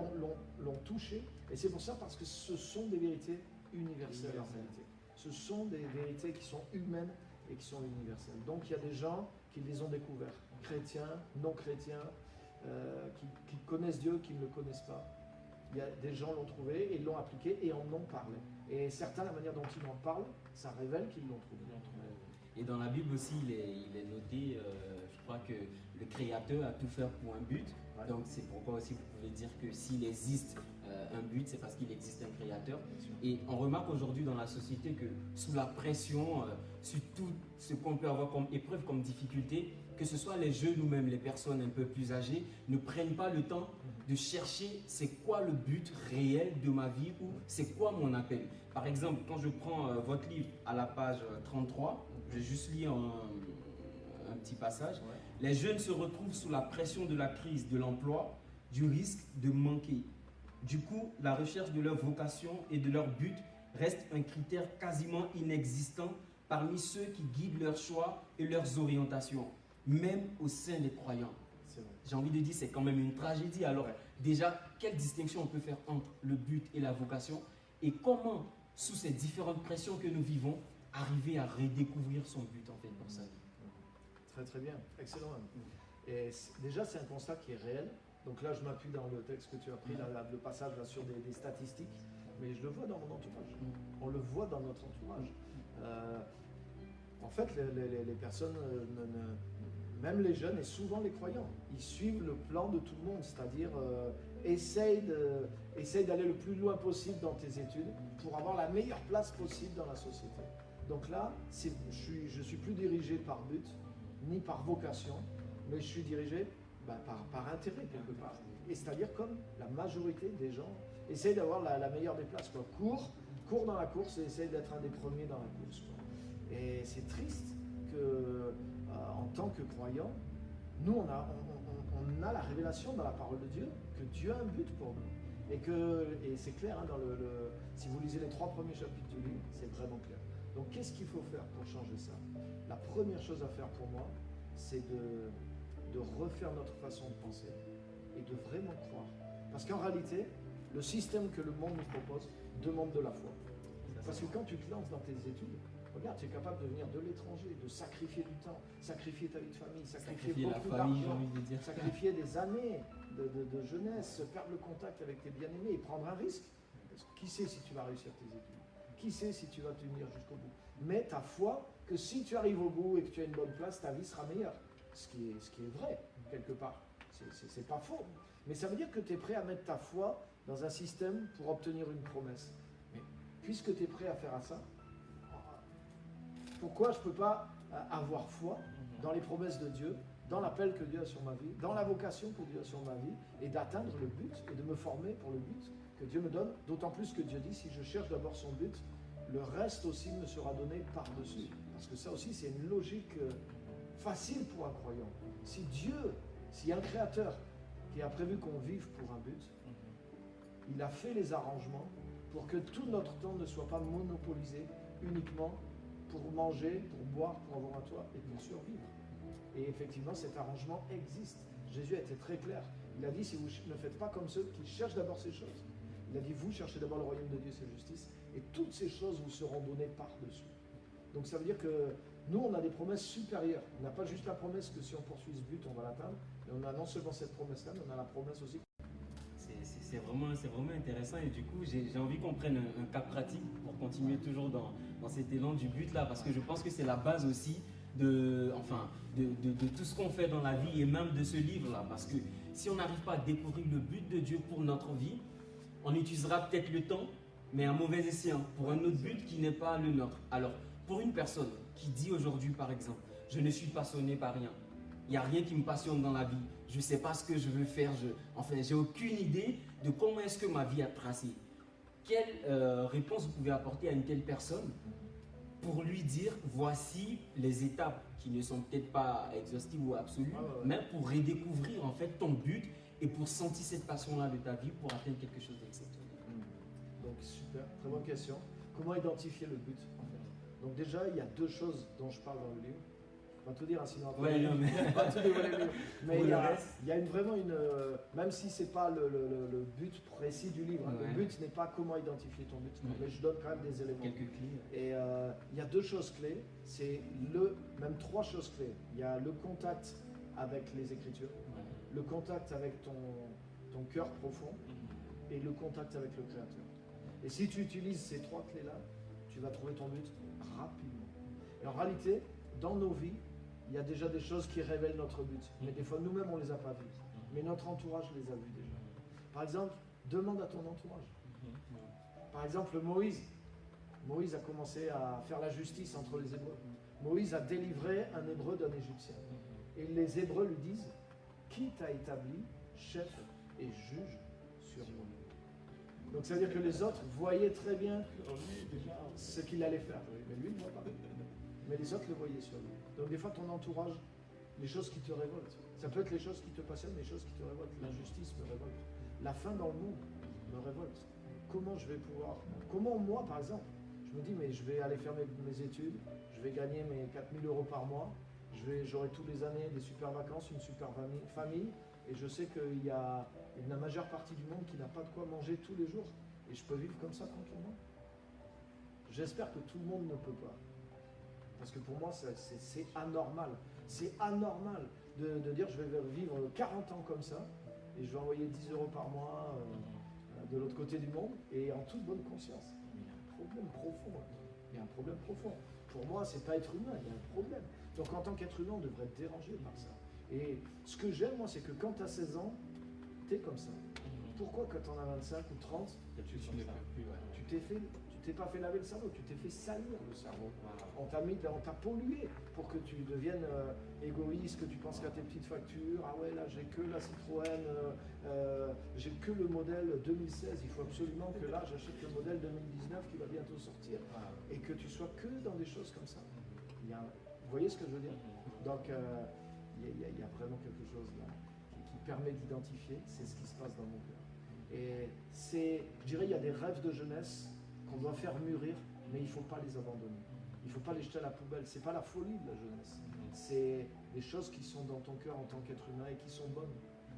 l'ont touché, et c'est pour ça, parce que ce sont des vérités universelles en réalité. Ce sont des vérités qui sont humaines et qui sont universelles. Donc il y a des gens qui les ont découverts, chrétiens, non chrétiens, qui connaissent Dieu, qui ne le connaissent pas. Il y a des gens l'ont trouvé et l'ont appliqué et en ont parlé. Et certains, la manière dont ils en parlent, ça révèle qu'ils l'ont trouvé. Et dans la Bible aussi, il est noté, je crois que le Créateur a tout fait pour un but. Ouais. Donc c'est pourquoi aussi vous pouvez dire que s'il existe un but, c'est parce qu'il existe un Créateur. Et on remarque aujourd'hui dans la société que sous la pression, sur tout ce qu'on peut avoir comme épreuve, comme difficulté, que ce soit les jeunes ou même les personnes un peu plus âgées, ne prennent pas le temps de chercher c'est quoi le but réel de ma vie ou c'est quoi mon appel. Par exemple, quand je prends votre livre à la page 33, je vais juste lire un petit passage. Ouais. Les jeunes se retrouvent sous la pression de la crise de l'emploi, du risque de manquer. Du coup, la recherche de leur vocation et de leur but reste un critère quasiment inexistant parmi ceux qui guident leurs choix et leurs orientations, même au sein des croyants. J'ai envie de dire, c'est quand même une tragédie. Alors, déjà, quelle distinction on peut faire entre le but et la vocation, et comment, sous ces différentes pressions que nous vivons, arriver à redécouvrir son but en fait pour sa vie. Très très bien, excellent. Et déjà, c'est un constat qui est réel. Donc là, je m'appuie dans le texte que tu as pris, le passage là, sur des statistiques, mais je le vois dans mon entourage. On le voit dans notre entourage. En fait, les personnes, même les jeunes et souvent les croyants, ils suivent le plan de tout le monde, c'est-à-dire essaye d'aller le plus loin possible dans tes études pour avoir la meilleure place possible dans la société. Donc là, je suis plus dirigé par but, ni par vocation, mais je suis dirigé par intérêt quelque part. Et c'est-à-dire comme la majorité des gens essayent d'avoir la meilleure des places. Cours dans la course et essaye d'être un des premiers dans la course. Quoi. Et c'est triste que, en tant que croyants, nous on a la révélation dans la parole de Dieu que Dieu a un but pour nous. Et c'est clair, hein, si vous lisez les 3 premiers chapitres du livre, c'est vraiment clair. Donc qu'est-ce qu'il faut faire pour changer ça? La première chose à faire pour moi, c'est de refaire notre façon de penser et de vraiment croire. Parce qu'en réalité, le système que le monde nous propose demande de la foi. Parce que quand tu te lances dans tes études, regarde, tu es capable de venir de l'étranger, de sacrifier du temps, sacrifier ta vie de famille, sacrifier beaucoup d'argent, sacrifier des années de jeunesse, perdre le contact avec tes bien-aimés et prendre un risque. Parce que qui sait si tu vas réussir tes études? Qui sait si tu vas tenir jusqu'au bout? Mais ta foi, que si tu arrives au bout et que tu as une bonne place, ta vie sera meilleure. Ce qui est vrai, quelque part. C'est pas faux. Mais ça veut dire que tu es prêt à mettre ta foi dans un système pour obtenir une promesse. Mais puisque tu es prêt à faire ça, pourquoi je ne peux pas avoir foi dans les promesses de Dieu dans l'appel que Dieu a sur ma vie, dans la vocation que Dieu a sur ma vie, et d'atteindre le but et de me former pour le but que Dieu me donne. D'autant plus que Dieu dit, si je cherche d'abord son but, le reste aussi me sera donné par-dessus. Parce que ça aussi, c'est une logique facile pour un croyant. Si Dieu, s'il y a un créateur qui a prévu qu'on vive pour un but, il a fait les arrangements pour que tout notre temps ne soit pas monopolisé uniquement pour manger, pour boire, pour avoir un toit et pour survivre. Et effectivement, cet arrangement existe. Jésus a été très clair. Il a dit, si vous ne faites pas comme ceux qui cherchent d'abord ces choses, il a dit, vous cherchez d'abord le royaume de Dieu et sa justice, et toutes ces choses vous seront données par-dessus. Donc ça veut dire que nous, on a des promesses supérieures. On n'a pas juste la promesse que si on poursuit ce but, on va l'atteindre, mais on a non seulement cette promesse-là, mais on a la promesse aussi. C'est vraiment intéressant et du coup j'ai envie qu'on prenne un cas pratique pour continuer toujours dans cet élan du but là, parce que je pense que c'est la base aussi de tout ce qu'on fait dans la vie et même de ce livre là, parce que si on n'arrive pas à découvrir le but de Dieu pour notre vie, on utilisera peut-être le temps, mais à mauvais escient, pour un autre but qui n'est pas le nôtre. Alors pour une personne qui dit aujourd'hui par exemple, je ne suis passionné par rien, il n'y a rien qui me passionne dans la vie, je ne sais pas ce que je veux faire, j'ai aucune idée de comment est-ce que ma vie a tracé. Quelle réponse vous pouvez apporter à une telle personne pour lui dire, voici les étapes qui ne sont peut-être pas exhaustives ou absolues, mais pour redécouvrir en fait ton but et pour sentir cette passion-là de ta vie pour atteindre quelque chose d'exceptionnel. Donc super, très bonne question. Comment identifier le but en fait? Donc déjà, il y a deux choses dont je parle dans le livre. Je ne vais pas tout dire, hein, sinon après, pas tout dévoiler le livre. Mais il y a vraiment une... même si ce n'est pas le but précis du livre, hein, le but n'est pas comment identifier ton but, mais je donne quand même des éléments. Quelques clés. Et il y a deux choses clés, même trois choses clés. Il y a le contact avec les Écritures, le contact avec ton cœur profond et le contact avec le Créateur. Et si tu utilises ces trois clés-là, tu vas trouver ton but rapidement. Et en réalité, dans nos vies, il y a déjà des choses qui révèlent notre but. Mais des fois, nous-mêmes, on ne les a pas vues. Mais notre entourage les a vues déjà. Par exemple, demande à ton entourage. Par exemple, Moïse a commencé à faire la justice entre les Hébreux. Moïse a délivré un Hébreu d'un Égyptien. Et les Hébreux lui disent, qui t'a établi chef et juge sur nous? Donc ça veut dire que les autres voyaient très bien ce qu'il allait faire. Mais lui, il ne voit pas. Mais les autres le voyaient sur lui. Donc des fois, ton entourage, les choses qui te révoltent, ça peut être les choses qui te passionnent, les choses qui te révoltent. L'injustice me révolte. La faim dans le monde me révolte. Comment je vais pouvoir... Comment moi, par exemple, je me dis, mais je vais aller faire mes études, je vais gagner mes 4 000 € par mois, j'aurai tous les années des super vacances, une super famille, et je sais qu'il y a la majeure partie du monde qui n'a pas de quoi manger tous les jours, et je peux vivre comme ça tranquillement. J'espère que tout le monde ne peut pas. Parce que pour moi, c'est anormal. C'est anormal de dire je vais vivre 40 ans comme ça et je vais envoyer 10 € par mois de l'autre côté du monde et en toute bonne conscience. Il y a un problème profond. Il y a un problème profond. Pour moi, c'est pas être humain, il y a un problème. Donc en tant qu'être humain, on devrait être dérangé par ça. Et ce que j'aime, moi, c'est que quand tu as 16 ans, tu es comme ça. Pourquoi quand tu en as 25 ou 30, tu t'es pas fait laver le cerveau, tu t'es fait salir le cerveau. On t'a pollué pour que tu deviennes égoïste, que tu penses qu'à tes petites factures. Ah ouais, là j'ai que la Citroën, j'ai que le modèle 2016. Il faut absolument que là j'achète le modèle 2019 qui va bientôt sortir. Et que tu sois que dans des choses comme ça. Vous voyez ce que je veux dire? Donc il y a vraiment quelque chose là qui permet d'identifier, c'est ce qui se passe dans mon cœur. Et je dirais, il y a des rêves de jeunesse qu'on doit faire mûrir, mais il ne faut pas les abandonner. Il ne faut pas les jeter à la poubelle. Ce n'est pas la folie de la jeunesse. C'est des choses qui sont dans ton cœur en tant qu'être humain et qui sont bonnes.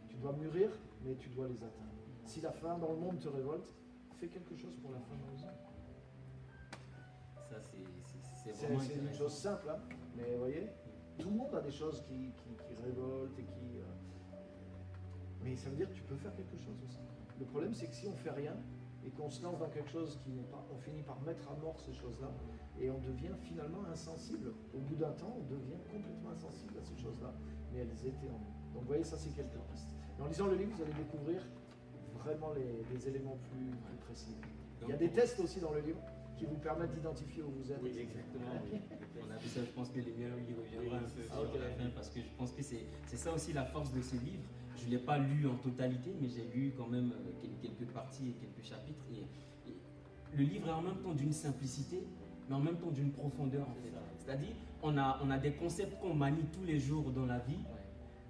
Tu dois mûrir, mais tu dois les atteindre. Si la faim dans le monde te révolte, fais quelque chose pour la faim dans le monde. Ça, c'est vraiment C'est une chose simple, hein, mais vous voyez, tout le monde a des choses qui révoltent et qui... Mais ça veut dire que tu peux faire quelque chose aussi. Le problème, c'est que si on ne fait rien, et qu'on se lance dans quelque chose qui n'est pas, on finit par mettre à mort ces choses-là, et on devient finalement insensible. Au bout d'un temps, on devient complètement insensible à ces choses-là, mais elles étaient en nous. Donc vous voyez, ça c'est quelques pistes. Et en lisant le livre, vous allez découvrir vraiment les éléments plus précis. Il y a des tests aussi dans le livre, qui vous permettent d'identifier où vous êtes. Oui, exactement. Oui. On a vu ça, je pense que les miens y reviendra Oui, un peu c'est sur sûr. la fin, parce que je pense que c'est ça aussi la force de ce livre. Je ne l'ai pas lu en totalité, mais j'ai lu quand même quelques parties et quelques chapitres. Et le livre est en même temps d'une simplicité, mais en même temps d'une profondeur en fait. C'est-à-dire, on a des concepts qu'on manie tous les jours dans la vie.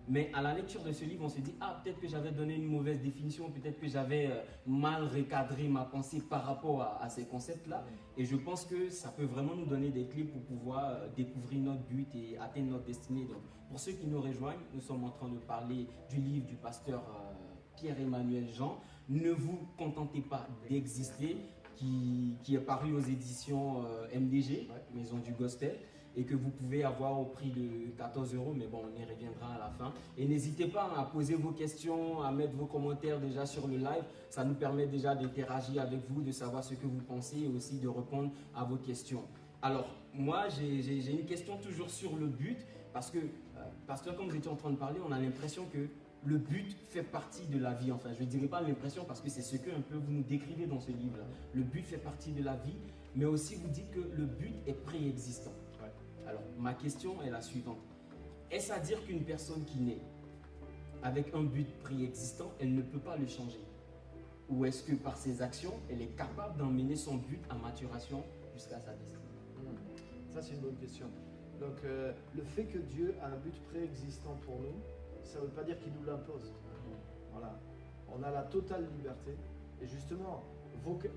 Mais à la lecture de ce livre, on se dit, ah, peut-être que j'avais donné une mauvaise définition, peut-être que j'avais mal recadré ma pensée par rapport à ces concepts-là. Et je pense que ça peut vraiment nous donner des clés pour pouvoir découvrir notre but et atteindre notre destinée. Donc, pour ceux qui nous rejoignent, nous sommes en train de parler du livre du pasteur Pierre-Emmanuel Jean. Ne vous contentez pas d'exister, qui est paru aux éditions MDG, Maison du Gospel, et que vous pouvez avoir au prix de 14 €, mais bon, on y reviendra à la fin. Et n'hésitez pas à poser vos questions, à mettre vos commentaires déjà sur le live. Ça nous permet déjà d'interagir avec vous, de savoir ce que vous pensez et aussi de répondre à vos questions. Alors, moi, j'ai une question toujours sur le but, parce que, pasteur, comme vous étiez en train de parler, on a l'impression que le but fait partie de la vie. Enfin, je ne dirais pas l'impression, parce que c'est ce que un peu vous nous décrivez dans ce livre-là. Le but fait partie de la vie, mais aussi vous dites que le but est préexistant. Alors, ma question est la suivante. Est-ce à dire qu'une personne qui naît avec un but préexistant, elle ne peut pas le changer? Ou est-ce que par ses actions, elle est capable d'emmener son but à maturation jusqu'à sa destinée? Ça, c'est une bonne question. Donc, le fait que Dieu a un but préexistant pour nous, ça ne veut pas dire qu'il nous l'impose. Voilà. On a la totale liberté. Et justement,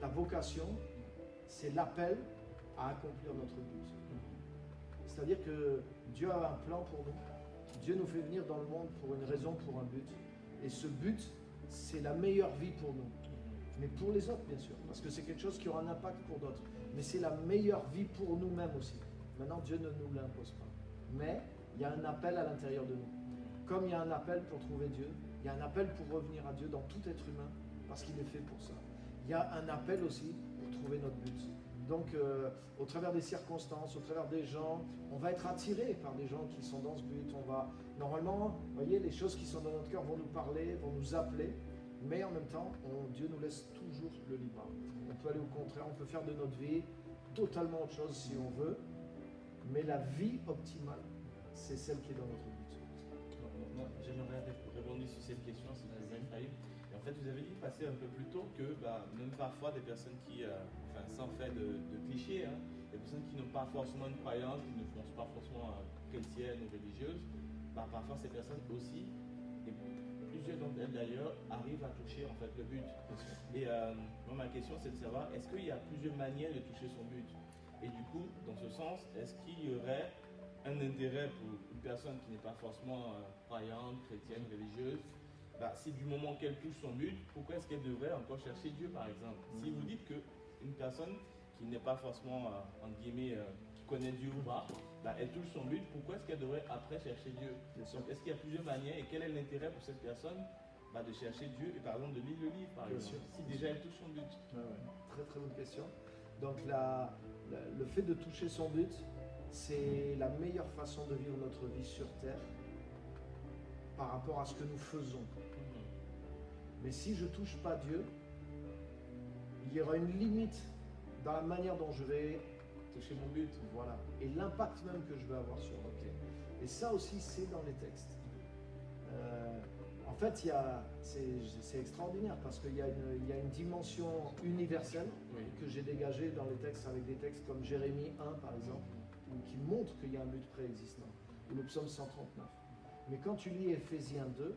la vocation, c'est l'appel à accomplir notre but. C'est-à-dire que Dieu a un plan pour nous. Dieu nous fait venir dans le monde pour une raison, pour un but. Et ce but, c'est la meilleure vie pour nous. Mais pour les autres, bien sûr. Parce que c'est quelque chose qui aura un impact pour d'autres. Mais c'est la meilleure vie pour nous-mêmes aussi. Maintenant, Dieu ne nous l'impose pas. Mais il y a un appel à l'intérieur de nous. Comme il y a un appel pour trouver Dieu, il y a un appel pour revenir à Dieu dans tout être humain, parce qu'il est fait pour ça. Il y a un appel aussi pour trouver notre but. Donc, au travers des circonstances, au travers des gens, on va être attiré par des gens qui sont dans ce but. On va, normalement, vous voyez, les choses qui sont dans notre cœur vont nous parler, vont nous appeler, mais en même temps, Dieu nous laisse toujours le libre arbitre. On peut aller au contraire, on peut faire de notre vie totalement autre chose si on veut, mais la vie optimale, c'est celle qui est dans notre but. J'aimerais rebondir sur cette question, si vous avez failli. Et en fait, vous avez dit passer un peu plus tôt que même parfois des personnes qui, sans faire de clichés, hein, des personnes qui n'ont pas forcément une croyance, qui ne sont pas forcément chrétiennes ou religieuses, parfois ces personnes aussi, et plusieurs d'entre elles d'ailleurs, arrivent à toucher en fait le but. Et moi, ma question c'est de savoir, est-ce qu'il y a plusieurs manières de toucher son but? Et du coup, dans ce sens, est-ce qu'il y aurait un intérêt pour une personne qui n'est pas forcément croyante, chrétienne, religieuse, si du moment qu'elle touche son but, pourquoi est-ce qu'elle devrait encore chercher Dieu par exemple? Si vous dites qu'une personne qui n'est pas forcément, entre guillemets, qui connaît Dieu ou pas, elle touche son but, pourquoi est-ce qu'elle devrait après chercher Dieu? Donc est-ce qu'il y a plusieurs manières et quel est l'intérêt pour cette personne de chercher Dieu et par exemple de lire le livre par exemple, si déjà elle touche son but? Très très bonne question. Donc le fait de toucher son but, c'est la meilleure façon de vivre notre vie sur terre par rapport à ce que nous faisons. Mais si je ne touche pas Dieu, il y aura une limite dans la manière dont je vais toucher mon but, voilà, et l'impact même que je vais avoir sur l'autre. Et ça aussi, c'est dans les textes. En fait, c'est extraordinaire parce qu'il y a une dimension universelle que j'ai dégagée dans les textes, avec des textes comme Jérémie 1 par exemple, qui montre qu'il y a un but préexistant, ou le psaume 139. Mais quand tu lis Éphésiens 2,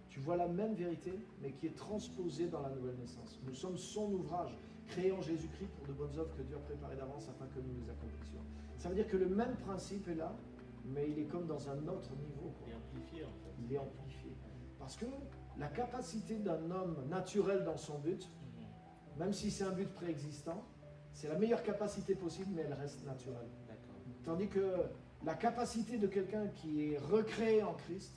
tu vois la même vérité, mais qui est transposée dans la nouvelle naissance. Nous sommes son ouvrage, créé en Jésus-Christ pour de bonnes œuvres que Dieu a préparées d'avance afin que nous les accomplissions. Ça veut dire que le même principe est là, mais il est comme dans un autre niveau. Il est amplifié en fait. Il est amplifié. Parce que la capacité d'un homme naturel dans son but, même si c'est un but préexistant, c'est la meilleure capacité possible, mais elle reste naturelle. Tandis que la capacité de quelqu'un qui est recréé en Christ,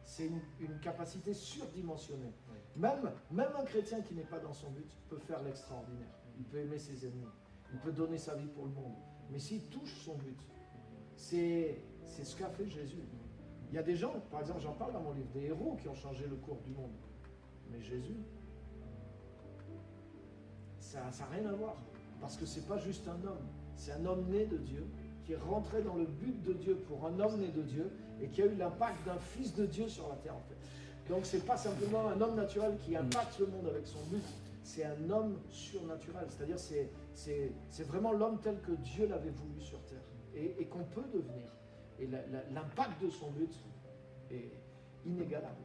c'est une capacité surdimensionnée. Même un chrétien qui n'est pas dans son but peut faire l'extraordinaire. Il peut aimer ses ennemis. Il peut donner sa vie pour le monde. Mais s'il touche son but, c'est ce qu'a fait Jésus. Il y a des gens, par exemple, j'en parle dans mon livre, des héros qui ont changé le cours du monde. Mais Jésus, ça n'a rien à voir. Parce que c'est pas juste un homme, c'est un homme né de Dieu, qui est rentré dans le but de Dieu pour un homme né de Dieu, et qui a eu l'impact d'un fils de Dieu sur la terre en fait. Donc c'est pas simplement un homme naturel qui impacte le monde avec son but, c'est un homme surnaturel, c'est-à-dire c'est vraiment l'homme tel que Dieu l'avait voulu sur terre, et qu'on peut devenir. Et l'impact de son but est inégalable.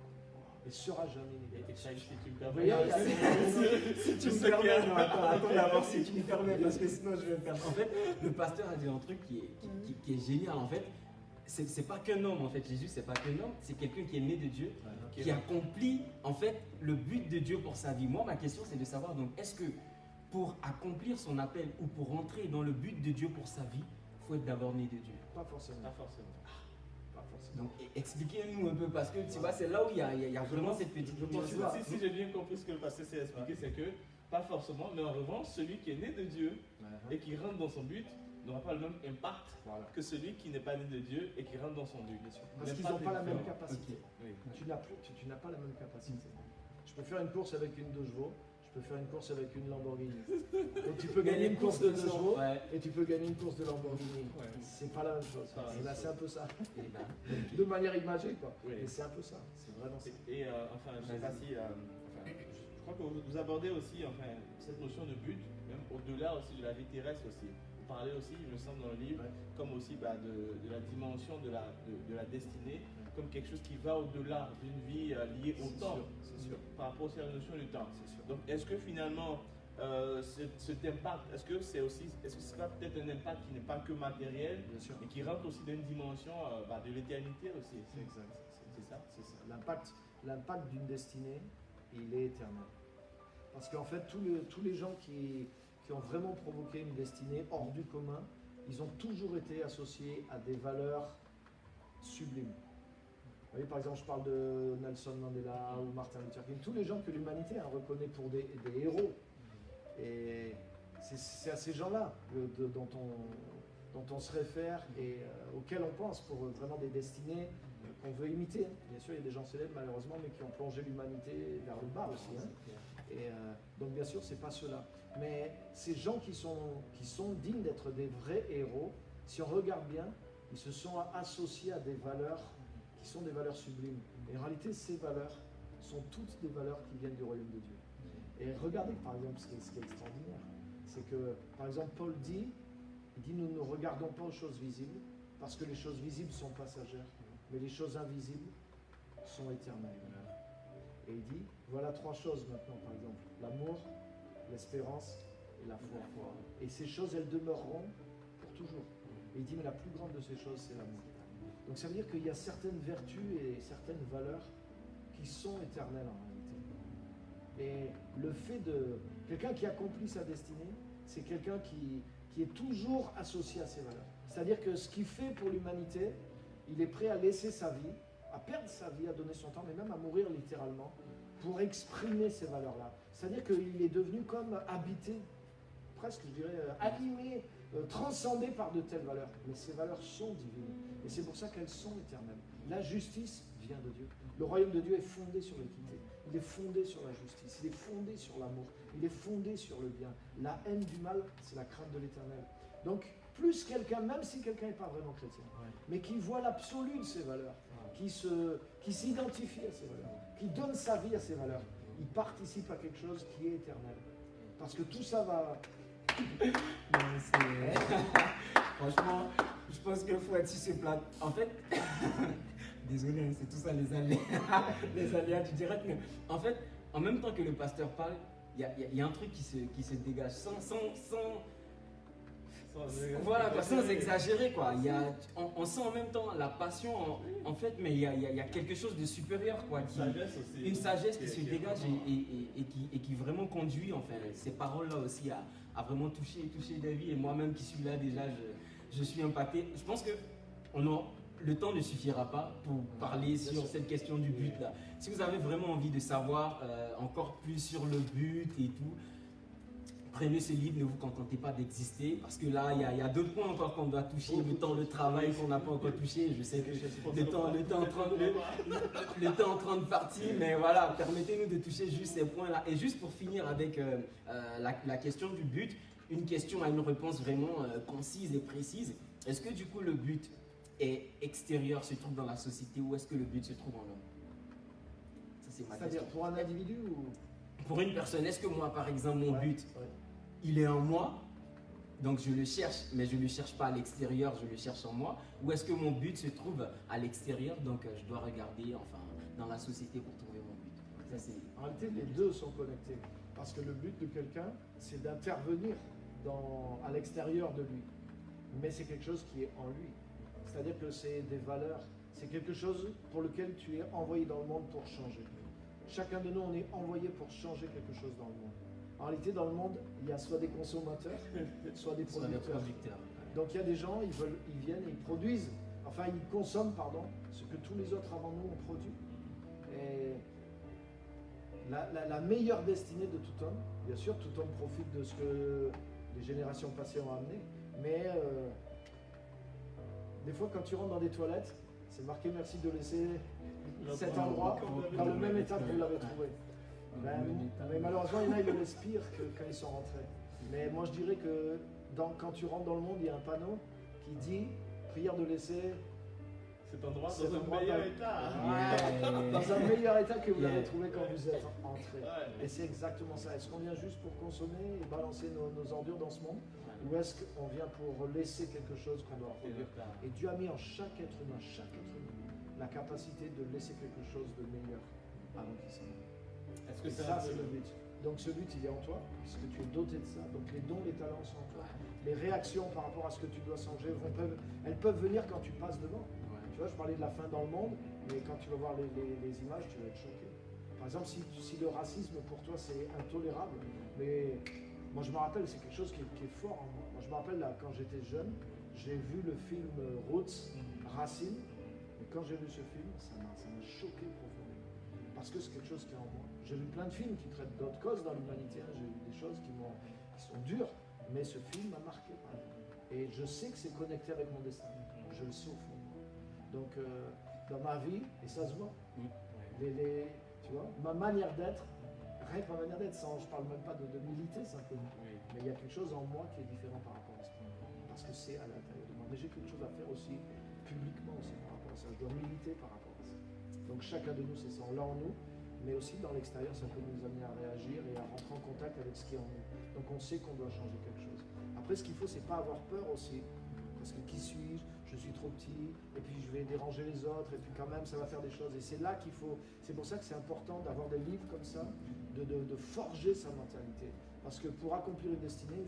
Et sera jamais inégalable. Et ça, si tu me Vous permets, voyez, Si tu me permets, non, attends d'abord si tu me permets, parce que sinon je vais me perdre. En fait, le pasteur a dit un truc qui est génial. En fait, c'est pas qu'un homme, en fait. Jésus, c'est pas qu'un homme, c'est quelqu'un qui est né de Dieu, qui accomplit en fait le but de Dieu pour sa vie. Moi, ma question, c'est de savoir, donc, est-ce que pour accomplir son appel ou pour rentrer dans le but de Dieu pour sa vie, il faut être d'abord né de Dieu? Pas forcément. pas forcément. Pas forcément. Donc, expliquez-nous un peu, parce que tu vois, c'est là où il y a vraiment cette petite Je pense nuance. que si j'ai bien compris ce que le pasteur s'est expliqué, c'est que, pas forcément, mais en revanche, celui qui est né de Dieu et qui rentre dans son but n'aura pas le même impact que celui qui n'est pas né de Dieu et qui rentre dans son but. Parce qu'ils n'ont pas la même capacité. Oui. Tu n'as pas la même capacité. Je peux faire une course avec une 2 chevaux, je peux faire une course avec une Lamborghini. Et tu peux gagner une course de 2 chevaux et tu peux gagner une course de Lamborghini. Ouais. C'est pas la même chose. Ouais. Et là, c'est un peu ça. Eh ben, De manière imagée, quoi. Oui. Mais c'est un peu ça. C'est vraiment ça. Et enfin, je ne sais pas si. Je crois que vous abordez aussi enfin, cette notion de but, même au-delà aussi de la vie terrestre aussi. Vous parlez aussi, il me semble, dans le livre, comme aussi de la dimension de la destinée, comme quelque chose qui va au-delà d'une vie liée au temps, par rapport aussi à la notion du temps. Donc, est-ce que finalement, cet impact, est-ce que c'est pas peut-être un impact qui n'est pas que matériel, Bien sûr. mais qui rentre aussi dans une dimension de l'éternité aussi? C'est exact. C'est ça? C'est ça. L'impact d'une destinée, il est éternel. Parce qu'en fait, tous les gens qui ont vraiment provoqué une destinée hors du commun, ils ont toujours été associés à des valeurs sublimes. Vous voyez, par exemple, je parle de Nelson Mandela ou Martin Luther King, tous les gens que l'humanité reconnaît pour des héros. Et c'est à ces gens-là dont on se réfère et auxquels on pense pour vraiment des destinées qu'on veut imiter. Bien sûr, il y a des gens célèbres, malheureusement, mais qui ont plongé l'humanité vers le bas aussi. Et donc, bien sûr, c'est pas cela. Mais ces gens qui sont dignes d'être des vrais héros, si on regarde bien, ils se sont associés à des valeurs qui sont des valeurs sublimes. Et en réalité, ces valeurs sont toutes des valeurs qui viennent du royaume de Dieu. Et regardez, par exemple, ce qui est extraordinaire, c'est que, par exemple, Paul dit, nous ne regardons pas aux choses visibles, parce que les choses visibles sont passagères, mais les choses invisibles sont éternelles. Et il dit, voilà 3 choses maintenant, par exemple, l'amour, l'espérance et la foi. Et ces choses, elles demeureront pour toujours. Et il dit, mais la plus grande de ces choses, c'est l'amour. Donc ça veut dire qu'il y a certaines vertus et certaines valeurs qui sont éternelles en réalité. Et le fait de... Quelqu'un qui accomplit sa destinée, c'est quelqu'un qui est toujours associé à ces valeurs. C'est-à-dire que ce qu'il fait pour l'humanité, il est prêt à laisser sa vie, à perdre sa vie, à donner son temps, mais même à mourir littéralement, pour exprimer ces valeurs-là. C'est-à-dire qu'il est devenu comme habité, presque je dirais animé, transcendé par de telles valeurs. Mais ces valeurs sont divines. Et c'est pour ça qu'elles sont éternelles. La justice vient de Dieu. Le royaume de Dieu est fondé sur l'équité. Il est fondé sur la justice. Il est fondé sur l'amour. Il est fondé sur le bien. La haine du mal, c'est la crainte de l'éternel. Donc, plus quelqu'un, même si quelqu'un n'est pas vraiment chrétien, mais qui voit l'absolu de ces valeurs, qui s'identifie à ces valeurs, qui donne sa vie à ces valeurs, il participe à quelque chose qui est éternel. Parce que tout ça va... Franchement, je pense qu'il faut être sur ce plat. En fait, désolé, c'est tout ça les aléas du direct. Mais en fait, en même temps que le pasteur parle, il y a un truc qui se dégage sans exagérer, quoi. On sent en même temps la passion, en fait, mais il y a quelque chose de supérieur, quoi. Une sagesse qui se dégage et qui vraiment conduit, enfin, ces paroles-là aussi à vraiment toucher des vies. Et moi-même qui suis là déjà, je suis impacté. Je pense que le temps ne suffira pas pour parler sur cette question du but là. Si vous avez vraiment envie de savoir encore plus sur le but et tout, prenez ce livre, ne vous contentez pas d'exister, parce que là, il y a d'autres points encore qu'on doit toucher, le travail qu'on n'a pas encore touché. Je sais que le temps est en train de partir, mais voilà, permettez-nous de toucher juste ces points-là. Et juste pour finir avec la question du but, une question a une réponse vraiment concise et précise. Est-ce que du coup le but est extérieur, se trouve dans la société, ou est-ce que le but se trouve en l'homme? Ça, c'est ma C'est-à-dire question. pour un individu ou... Pour une personne, est-ce que moi, par exemple, mon Ouais, but, ouais. il est en moi, donc je le cherche, mais je ne le cherche pas à l'extérieur, je le cherche en moi, ou est-ce que mon but se trouve à l'extérieur, donc je dois regarder enfin dans la société pour trouver mon but? Ça, c'est... En réalité, les deux sont connectés. Parce que le but de quelqu'un, c'est d'intervenir à l'extérieur de lui. Mais c'est quelque chose qui est en lui. C'est-à-dire que c'est des valeurs, c'est quelque chose pour lequel tu es envoyé dans le monde pour changer. Chacun de nous, on est envoyé pour changer quelque chose dans le monde. En réalité, dans le monde, il y a soit des consommateurs, soit des Soit des producteurs. producteurs. Donc il y a des gens, ils viennent, ils produisent, enfin ils consomment, pardon, ce que tous les autres avant nous ont produit. Et la meilleure destinée de tout homme, bien sûr, tout homme profite de ce que les générations passées ont amené, mais des fois quand tu rentres dans des toilettes, c'est marqué merci de laisser cet endroit dans le même état que vous l'avez trouvé. Mais malheureusement, il y en a, ils le laissent pire que quand ils sont rentrés. Mais moi je dirais que quand tu rentres dans le monde, il y a un panneau qui dit prière de laisser Cet endroit cet dans un endroit meilleur dans- état. dans un meilleur état que vous Yeah. l'avez trouvé quand vous êtes entré. Ouais. Et c'est exactement ça. Est-ce qu'on vient juste pour consommer et balancer nos ordures dans ce monde, ou est-ce qu'on vient pour laisser quelque chose qu'on doit produire? Et Dieu a mis en chaque être humain, la capacité de laisser quelque chose de meilleur avant qu'il s'en aille. Est-ce Et que c'est ça, un c'est peu le but. Donc ce but, il est en toi, puisque tu es doté de ça. Donc les dons, les talents sont en toi. Les réactions par rapport à ce que tu dois changer, elles peuvent venir quand tu passes devant. Tu vois, je parlais de la fin dans le monde, mais quand tu vas voir les images, tu vas être choqué. Par exemple, si le racisme pour toi c'est intolérable, mais moi je me rappelle, c'est quelque chose qui est fort en moi. Moi je me rappelle là, quand j'étais jeune, j'ai vu le film Roots, Racine, et quand j'ai vu ce film, ça m'a choqué profondément. Parce que c'est quelque chose qui est en moi. J'ai vu plein de films qui traitent d'autres causes dans l'humanité, hein. J'ai vu des choses qui sont dures, mais ce film m'a marqué par exemple. Et je sais que c'est connecté avec mon destin. Je le sais au fond de moi. Donc dans ma vie, et ça se voit, tu vois, ma manière d'être, rien que ma manière d'être, je parle même pas de militer simplement, mais il y a quelque chose en moi qui est différent par rapport à ce parce que c'est à l'intérieur de moi. Mais j'ai quelque chose à faire aussi, publiquement aussi par rapport à ça. Je dois militer par rapport à ça. Donc chacun de nous, c'est ça, on l'a en nous, mais aussi dans l'extérieur, ça peut nous amener à réagir et à rentrer en contact avec ce qui est en nous. Donc on sait qu'on doit changer quelque chose. Après, ce qu'il faut, c'est pas avoir peur aussi. Parce que qui suis-je? Je suis trop petit, et puis je vais déranger les autres, et puis quand même ça va faire des choses. Et c'est là qu'il faut, c'est pour ça que c'est important d'avoir des livres comme ça, de forger sa mentalité. Parce que pour accomplir une destinée,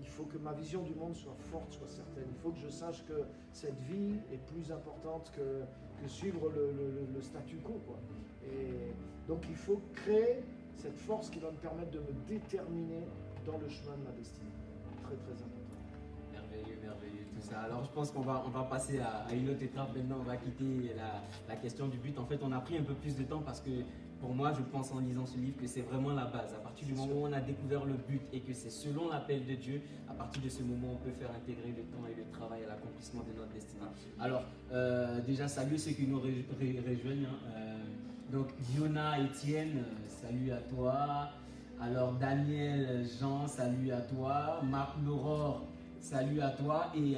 il faut que ma vision du monde soit forte, soit certaine. Il faut que je sache que cette vie est plus importante que suivre le statu quo, quoi. Et donc il faut créer cette force qui va me permettre de me déterminer dans le chemin de ma destinée. Très très important. Merveilleux tout ça. Alors je pense qu'on va passer à une autre étape maintenant, on va quitter la question du but. En fait, on a pris un peu plus de temps parce que pour moi, je pense en lisant ce livre que c'est vraiment la base. À partir du moment où on a découvert le but et que c'est selon l'appel de Dieu, à partir de ce moment, on peut faire intégrer le temps et le travail à l'accomplissement de notre destinée. Alors, déjà, salut ceux qui nous rejoignent. Donc, Diona, Étienne, salut à toi. Alors, Daniel, Jean, salut à toi. Marc, Laurore, salut à toi. Et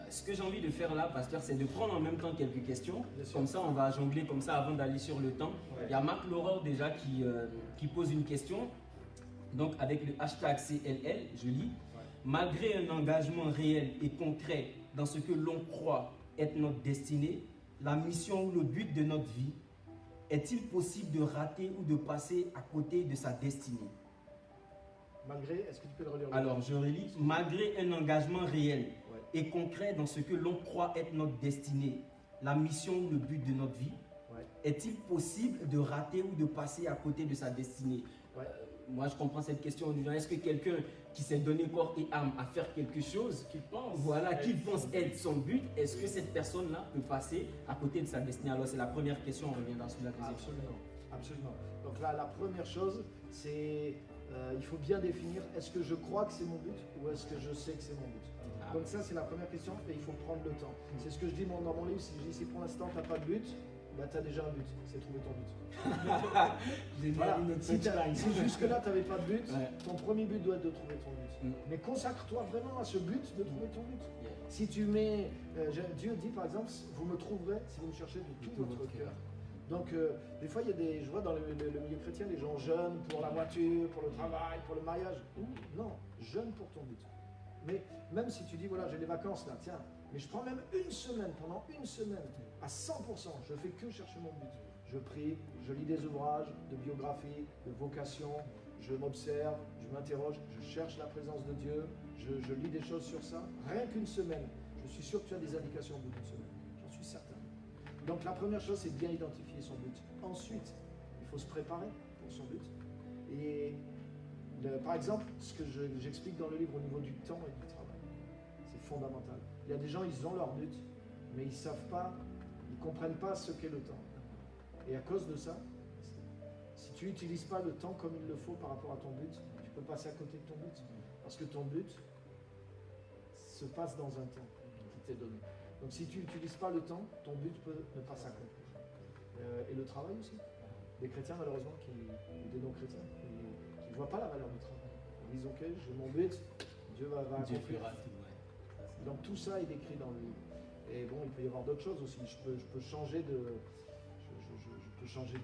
ce que j'ai envie de faire là, pasteur, c'est de prendre en même temps quelques questions. Comme ça, on va jongler comme ça avant d'aller sur le temps. Il y a Marc Laurore déjà qui pose une question. Donc, avec le hashtag CLL, je lis. Malgré un engagement réel et concret dans ce que l'on croit être notre destinée, la mission ou le but de notre vie, est-il possible de rater ou de passer à côté de sa destinée? Malgré, est-ce que tu peux le relire? Alors, je relis. Malgré un engagement réel et concret dans ce que l'on croit être notre destinée, la mission ou le but de notre vie, est-il possible de rater ou de passer à côté de sa destinée? Moi, je comprends cette question. Est-ce que quelqu'un qui s'est donné corps et âme à faire quelque chose, qu'il pense être son but, est-ce que cette personne-là peut passer à côté de sa destinée? Alors, c'est la première question, on reviendra sur la deuxième. Absolument, absolument. Donc là, la première chose, c'est il faut bien définir, est-ce que je crois que c'est mon but ou est-ce que je sais que c'est mon but? Donc ça, c'est la première question et il faut prendre le temps. C'est ce que je dis dans mon livre, si pour l'instant tu n'as pas de but, bah, tu as déjà un but, c'est trouver ton but. J'ai Voilà. une autre Si punchline. jusque-là, tu n'avais pas de but, Ouais. ton premier but doit être de trouver ton but. Mais consacre-toi vraiment à ce but de trouver ton but. Si tu mets, Dieu dit par exemple, vous me trouverez si vous me cherchez de tout votre cœur. Donc des fois, je vois dans le milieu chrétien, les gens jeûnent pour la voiture, pour le travail, pour le mariage. Non, jeûne pour ton but. Mais même si tu dis, voilà, j'ai les vacances là, tiens, mais je prends même une semaine, pendant une semaine, à 100%, je fais que chercher mon but. Je prie, je lis des ouvrages de biographie, de vocation, je m'observe, je m'interroge, je cherche la présence de Dieu, je lis des choses sur ça. Rien qu'une semaine, je suis sûr que tu as des indications au bout d'une semaine. J'en suis certain. Donc la première chose, c'est bien identifier son but. Ensuite, il faut se préparer pour son but. Et par exemple, ce que j'explique dans le livre au niveau du temps et du travail, c'est fondamental. Il y a des gens, ils ont leur but, mais ils ne savent pas, ils ne comprennent pas ce qu'est le temps. Et à cause de ça, si tu n'utilises pas le temps comme il le faut par rapport à ton but, tu peux passer à côté de ton but. Parce que ton but se passe dans un temps qui t'est donné. Donc si tu n'utilises pas le temps, ton but peut ne pas s'accomplir. Et le travail aussi. Des chrétiens malheureusement, ou des non-chrétiens, qui ne voient pas la valeur du travail. Ils disent ok, j'ai mon but, Dieu va Dieu accomplir. fera tout, ouais. Donc tout ça est décrit dans le livre. Et bon, il peut y avoir d'autres choses aussi. Je peux changer de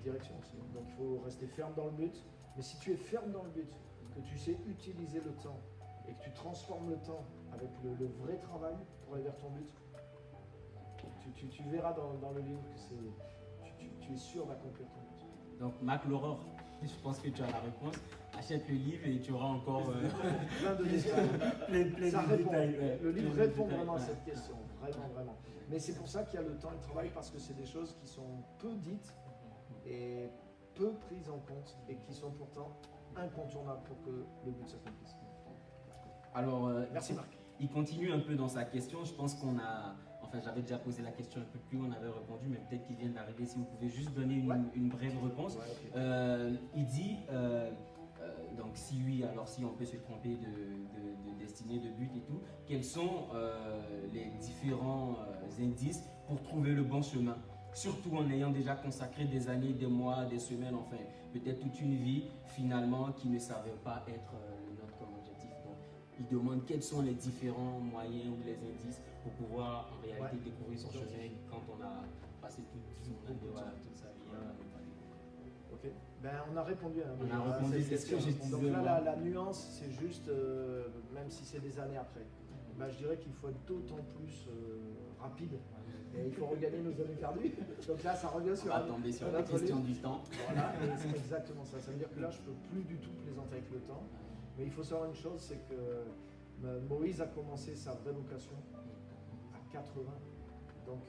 direction aussi. Donc il faut rester ferme dans le but. Mais si tu es ferme dans le but, que tu sais utiliser le temps et que tu transformes le temps avec le vrai travail pour aller vers ton but, tu verras dans le livre que tu es sûr d'accomplir ton but. Donc, Mac Laurent, je pense que tu as la réponse. Achète le livre et tu auras encore plein de détails. plein Ça de répond. détails. Ouais. Le livre Plein de répond détails, vraiment à ouais. cette question. Vraiment, vraiment. Mais c'est pour ça qu'il y a le temps et le travail, parce que c'est des choses qui sont peu dites et peu prises en compte et qui sont pourtant incontournables pour que le but s'accomplisse. Alors, Merci Marc. il continue un peu dans sa question. Je pense qu'on a... Enfin, j'avais déjà posé la question un peu plus haut, on avait répondu, mais peut-être qu'il vient d'arriver. Si vous pouvez juste donner une brève réponse. Ouais, okay. Il dit, donc si oui, alors si on peut se tromper de destinée, de but et tout, quels sont les différents indices pour trouver le bon chemin? Surtout en ayant déjà consacré des années, des mois, des semaines, enfin, peut-être toute une vie, finalement, qui ne savait pas être notre comme objectif. Donc, il demande quels sont les différents moyens ou les indices pour pouvoir en réalité découvrir son chemin quand on a passé toute sa vie à Ok. Ben, on a répondu. Hein, on a répondu, c'est ce que je disais. Donc là, la nuance, c'est juste, même si c'est des années après, ben, je dirais qu'il faut être d'autant plus rapide. Et il faut regagner nos années perdues. Donc là, ça revient sur. On va tomber sur la question du temps. Voilà, et c'est exactement ça. Ça veut dire que là, je ne peux plus du tout plaisanter avec le temps. Mais il faut savoir une chose, c'est que Moïse a commencé sa vraie vocation à 80. Donc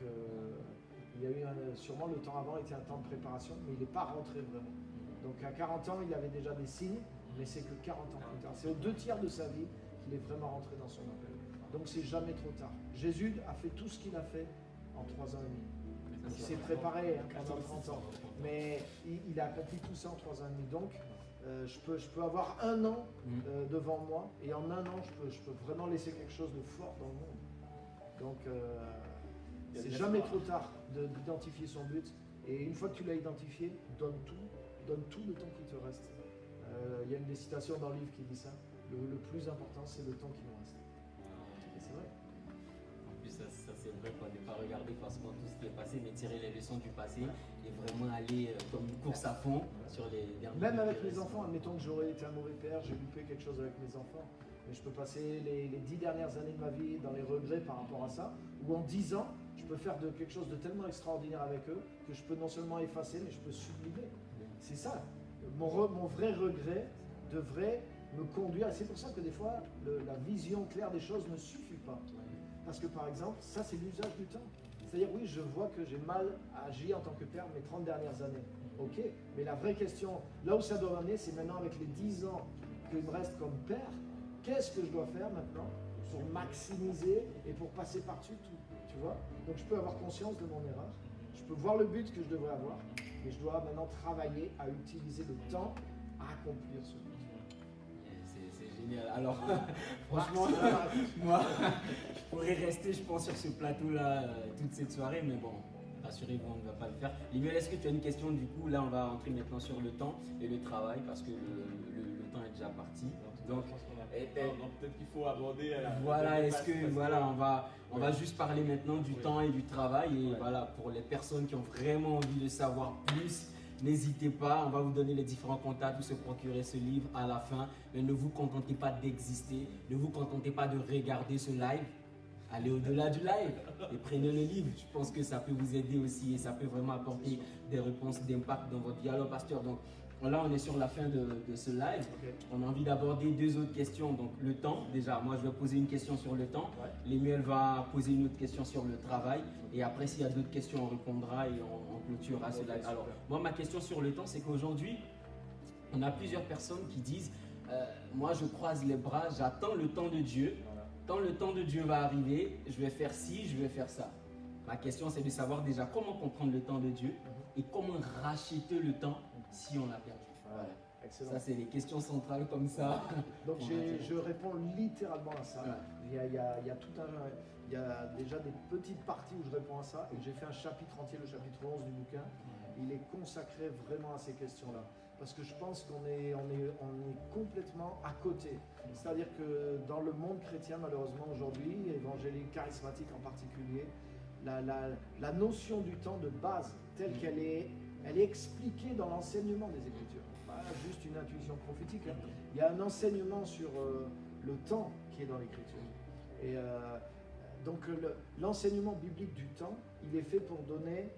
il y a eu sûrement le temps avant était un temps de préparation, mais il n'est pas rentré vraiment. Donc à 40 ans, il avait déjà des signes, mais c'est que 40 ans plus tard. C'est aux 2 tiers de sa vie qu'il est vraiment rentré dans son appel. Donc c'est jamais trop tard. Jésus a fait tout ce qu'il a fait en 3 ans et demi. Il s'est préparé pendant 30 ans, mais il a accompli tout ça en 3 ans et demi. Donc je peux avoir 1 an devant moi, et en 1 an, je peux vraiment laisser quelque chose de fort dans le monde. Donc c'est jamais trop tard d'identifier son but. Et une fois que tu l'as identifié, donne tout le temps qui te reste. Il y a une des citations dans le livre qui dit ça. Le plus important, c'est le temps qui nous reste. Et c'est vrai. En plus, ça c'est vrai qu'on n'est pas regarder forcément tout ce qui est passé, mais tirer les leçons du passé et vraiment aller comme une course à fond sur les derniers. Même avec mes enfants, admettons que j'aurais été un mauvais père, j'ai loupé quelque chose avec mes enfants, mais je peux passer les 10 dernières années de ma vie dans les regrets par rapport à ça, ou en 10 ans, je peux faire quelque chose de tellement extraordinaire avec eux que je peux non seulement effacer, mais je peux sublimer. C'est ça. Mon vrai regret devrait me conduire. C'est pour ça que des fois, la vision claire des choses ne suffit pas. Parce que par exemple, ça c'est l'usage du temps. C'est-à-dire, oui, je vois que j'ai mal agi en tant que père mes 30 dernières années. Ok, mais la vraie question, là où ça doit m'amener, c'est maintenant avec les 10 ans qu'il me reste comme père, qu'est-ce que je dois faire maintenant pour maximiser et pour passer par-dessus tout, tu vois? Donc je peux avoir conscience de mon erreur, je peux voir le but que je devrais avoir, mais je dois maintenant travailler à utiliser le temps à accomplir ce but. C'est génial. Alors, franchement, moi, je pourrais rester, je pense, sur ce plateau-là toute cette soirée, mais bon, rassurez-vous, on ne va pas le faire. Limuel, est-ce que tu as une question? Du coup, là, on va entrer maintenant sur le temps et le travail parce que le temps est déjà parti. Donc, peut-être qu'il faut aborder. Voilà, est-ce que voilà, on va juste parler maintenant du temps et du travail et voilà, pour les personnes qui ont vraiment envie de savoir plus, n'hésitez pas, on va vous donner les différents contacts pour se procurer ce livre à la fin. Mais ne vous contentez pas d'exister, ne vous contentez pas de regarder ce live. Allez au-delà du live et prenez le livre. Je pense que ça peut vous aider aussi et ça peut vraiment apporter des réponses d'impact dans votre vie. Alors, pasteur, donc là, on est sur la fin de ce live. Okay. On a envie d'aborder deux autres questions. Donc, le temps, déjà, moi, je vais poser une question sur le temps. Lemuel va poser une autre question sur le travail. Et après, s'il y a d'autres questions, on répondra et on clôturera ce live. Alors, moi, ma question sur le temps, c'est qu'aujourd'hui, on a plusieurs personnes qui disent moi, je croise les bras, j'attends le temps de Dieu. Quand le temps de Dieu va arriver, je vais faire ci, je vais faire ça. Ma question, c'est de savoir déjà comment comprendre le temps de Dieu et comment racheter le temps si on l'a perdu. Voilà. Excellent. Ça, c'est les questions centrales comme ça. Donc, je réponds littéralement à ça. Ouais. Il y a déjà des petites parties où je réponds à ça et j'ai fait un chapitre entier, le chapitre 11 du bouquin. Il est consacré vraiment à ces questions-là. Parce que je pense qu'on est complètement à côté. C'est-à-dire que dans le monde chrétien, malheureusement aujourd'hui, évangélique, charismatique en particulier, la notion du temps de base, telle qu'elle est, elle est expliquée dans l'enseignement des Écritures. Pas juste une intuition prophétique. Hein. Il y a un enseignement sur le temps qui est dans l'Écriture. Et donc l'enseignement biblique du temps, il est fait pour donner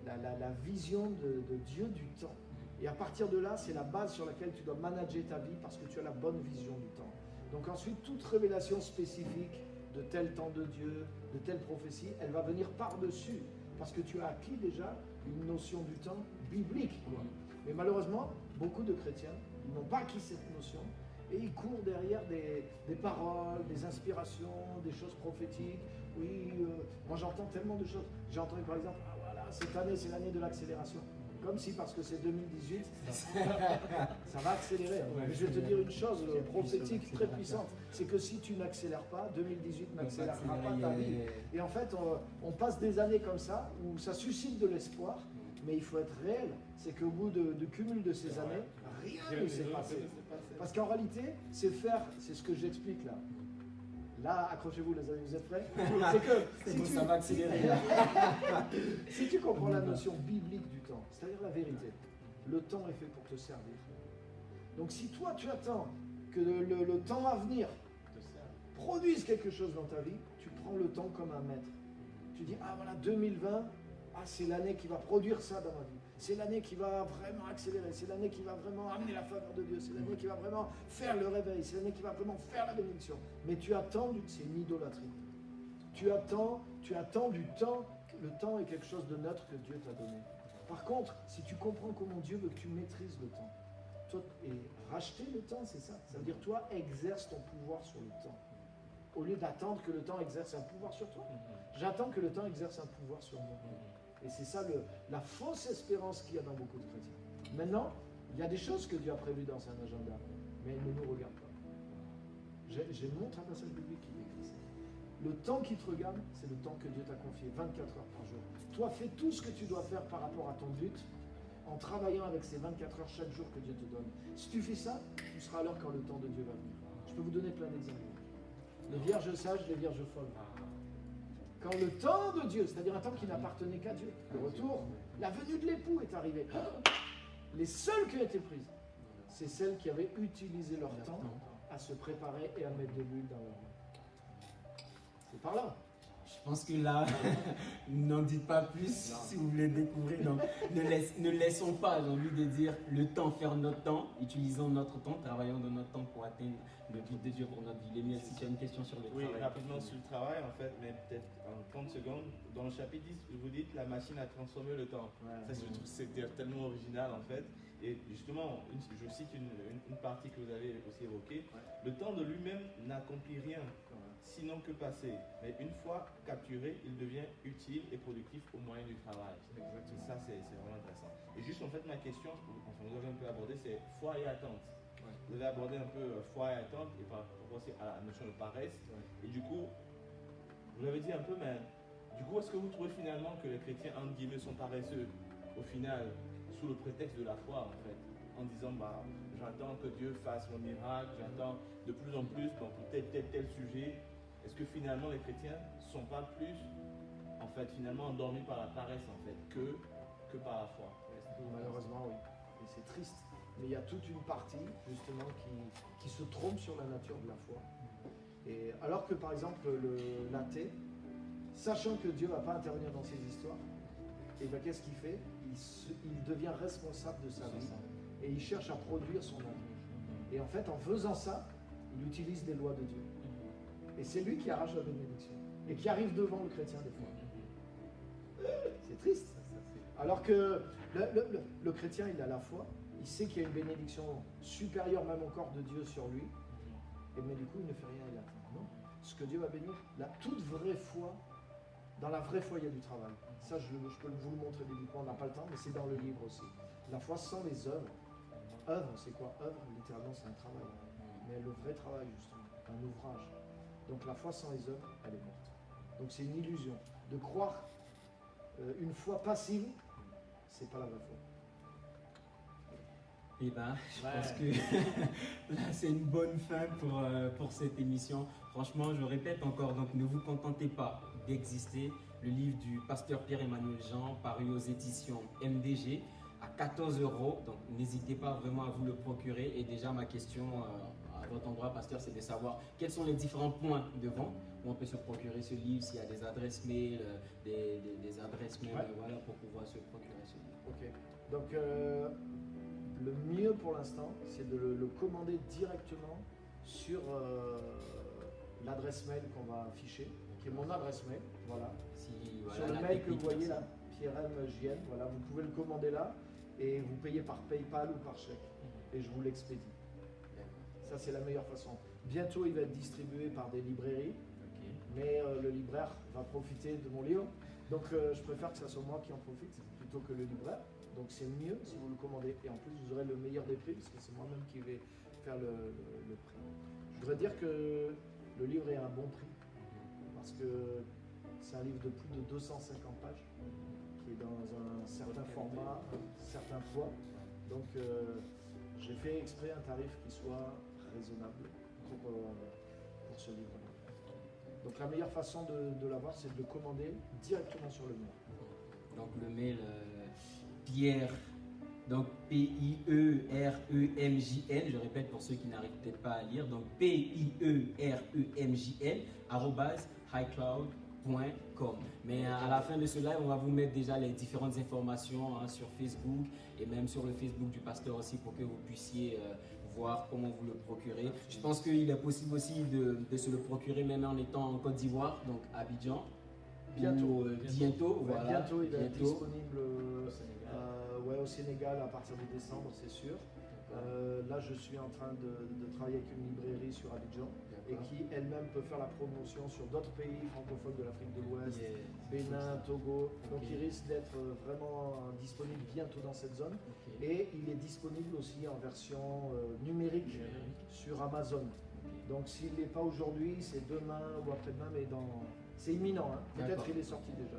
la vision de Dieu du temps. Et à partir de là, c'est la base sur laquelle tu dois manager ta vie parce que tu as la bonne vision du temps. Donc ensuite, toute révélation spécifique de tel temps de Dieu, de telle prophétie, elle va venir par-dessus parce que tu as acquis déjà une notion du temps biblique. Quoi. Mais malheureusement, beaucoup de chrétiens n'ont pas acquis cette notion et ils courent derrière des paroles, des inspirations, des choses prophétiques. Oui, moi j'entends tellement de choses. J'ai entendu par exemple, ah voilà, cette année c'est l'année de l'accélération. Comme si parce que c'est 2018, ça va accélérer. Mais je vais te dire une chose prophétique très puissante, c'est que si tu n'accélères pas, 2018 n'accélérera pas ta vie. Et en fait, on passe des années comme ça, où ça suscite de l'espoir, mais il faut être réel. C'est qu'au bout du cumul de ces années, rien ne s'est passé. Parce qu'en réalité, c'est ce que j'explique là. Là, accrochez-vous les amis, vous êtes prêts? C'est que ça va accélérer. Si tu comprends la notion biblique du temps, c'est-à-dire la vérité, le temps est fait pour te servir. Donc si toi tu attends que le temps à venir produise quelque chose dans ta vie, tu prends le temps comme un maître. Tu dis, ah voilà, 2020, c'est l'année qui va produire ça dans ma vie. C'est l'année qui va vraiment accélérer, c'est l'année qui va vraiment amener la faveur de Dieu, c'est l'année qui va vraiment faire le réveil, c'est l'année qui va vraiment faire la bénédiction. Mais tu attends, c'est une idolâtrie. Tu attends du temps, le temps est quelque chose de neutre que Dieu t'a donné. Par contre, si tu comprends comment Dieu veut que tu maîtrises le temps, toi, et racheter le temps, c'est ça. Ça veut dire toi, exerce ton pouvoir sur le temps. Au lieu d'attendre que le temps exerce un pouvoir sur toi, j'attends que le temps exerce un pouvoir sur moi. Et c'est ça la fausse espérance qu'il y a dans beaucoup de chrétiens. Maintenant, il y a des choses que Dieu a prévues dans son agenda, mais il ne nous regarde pas. J'ai montré un passage biblique qui décrit ça. Le temps qui te regarde, c'est le temps que Dieu t'a confié, 24 heures par jour. Toi, fais tout ce que tu dois faire par rapport à ton but, en travaillant avec ces 24 heures chaque jour que Dieu te donne. Si tu fais ça, tu seras à l'heure quand le temps de Dieu va venir. Je peux vous donner plein d'exemples. Les vierges sages, les vierges folles. Quand le temps de Dieu, c'est-à-dire un temps qui n'appartenait qu'à Dieu, le retour, la venue de l'époux est arrivée. Les seules qui ont été prises, c'est celles qui avaient utilisé leur temps à se préparer et à mettre de l'huile dans leur main. C'est par là. Je pense que là, n'en dites pas plus si vous voulez découvrir. Donc, ne laissons pas, j'ai envie de dire, le temps faire notre temps, utilisons notre temps, travaillons dans notre temps pour atteindre le but de Dieu pour notre vie. Lémiel, si tu as une question sur le travail. Oui, rapidement sur le travail, en fait, mais peut-être en 30 secondes. Dans le chapitre 10, vous dites la machine a transformé le temps. Ça, je trouve que c'est tellement original, en fait. Et justement, je cite une partie que vous avez aussi évoquée. Le temps de lui-même n'accomplit rien, sinon que passer. Mais une fois capturé, il devient utile et productif au moyen du travail. Et ça, c'est vraiment intéressant. Et juste, en fait, ma question, vous avez un peu abordé, c'est foi et attente. Vous avez abordé un peu foi et attente et par rapport aussi à la notion de paresse. Et du coup, vous l'avez dit un peu, mais Du coup, est-ce que vous trouvez finalement que les chrétiens, entre guillemets, sont paresseux au final, sous le prétexte de la foi en fait, en disant bah j'attends que Dieu fasse mon miracle, j'attends de plus en plus pour tel sujet. Est-ce que finalement les chrétiens ne sont pas plus en fait finalement endormis par la paresse en fait que par la foi? Malheureusement, oui. Et c'est triste. Mais il y a toute une partie, justement, qui se trompe sur la nature de la foi. Et alors que, par exemple, l'athée, sachant que Dieu ne va pas intervenir dans ces histoires, et ben qu'est-ce qu'il fait? Il devient responsable de sa vie. Et il cherche à produire son avenir. Et en fait, en faisant ça, il utilise les lois de Dieu. Et c'est lui qui arrache la bénédiction. Et qui arrive devant le chrétien des fois. C'est triste. Alors que le chrétien, il a la foi. Il sait qu'il y a une bénédiction supérieure même encore de Dieu sur lui. Mais du coup, il ne fait rien, il attend. Non. Ce que Dieu va bénir, la toute vraie foi, dans la vraie foi, il y a du travail. Ça, je peux vous le montrer bibliquement, on n'a pas le temps, mais c'est dans le livre aussi. La foi sans les œuvres. Œuvre, c'est quoi? Œuvre, littéralement, c'est un travail. Mais le vrai travail, justement, un ouvrage. Donc la foi sans les œuvres, elle est morte. Donc c'est une illusion. De croire une foi passive, c'est pas la vraie foi. Eh ben, je pense que là, c'est une bonne fin pour cette émission. Franchement, je répète encore, donc ne vous contentez pas d'exister. Le livre du pasteur Pierre-Emmanuel Jean, paru aux éditions MDG, à 14 €. Donc, n'hésitez pas vraiment à vous le procurer. Et déjà, ma question à votre endroit, pasteur, c'est de savoir quels sont les différents points de vente où on peut se procurer ce livre, s'il y a des adresses mail, des adresses mail, voilà, pour pouvoir se procurer ce livre. Ok. Donc, le mieux pour l'instant, c'est de le commander directement sur l'adresse mail qu'on va afficher, qui est mon adresse mail, voilà. Sur le mail que vous voyez là, PierreMJN, voilà, vous pouvez le commander là et vous payez par PayPal ou par chèque et je vous l'expédie. Ça, c'est la meilleure façon. Bientôt, il va être distribué par des librairies, mais le libraire va profiter de mon livre. Donc, je préfère que ce soit moi qui en profite plutôt que le libraire. Donc, c'est mieux si vous le commandez. Et en plus, vous aurez le meilleur des prix, parce que c'est moi-même qui vais faire le prix. Je voudrais dire que le livre est à un bon prix, parce que c'est un livre de plus de 250 pages, qui est dans un certain format, un certain poids. Donc, j'ai fait exprès un tarif qui soit raisonnable pour ce livre-là. Donc, la meilleure façon de l'avoir, c'est de le commander directement sur le mail. Donc, le mail Pierre, donc P-I-E-R-E-M-J-N, je répète pour ceux qui n'arrivent peut-être pas à lire, donc P-I-E-R-E-M-J-N, @highcloud.com. Mais à la fin de ce live, on va vous mettre déjà les différentes informations sur Facebook et même sur le Facebook du pasteur aussi pour que vous puissiez voir comment vous le procurer. Je pense qu'il est possible aussi de se le procurer même en étant en Côte d'Ivoire, donc à Abidjan. Bientôt, voilà. Bientôt, il va être disponible au Sénégal à partir de décembre, c'est sûr. Là, je suis en train de travailler avec une librairie sur Abidjan et qui elle-même peut faire la promotion sur d'autres pays francophones de l'Afrique de l'Ouest, Bénin, Togo. Donc, il risque d'être vraiment disponible bientôt dans cette zone. Et il est disponible aussi en version numérique sur Amazon. Donc, s'il n'est pas aujourd'hui, c'est demain ou après-demain, mais c'est imminent. Hein. Peut-être qu'il est sorti déjà.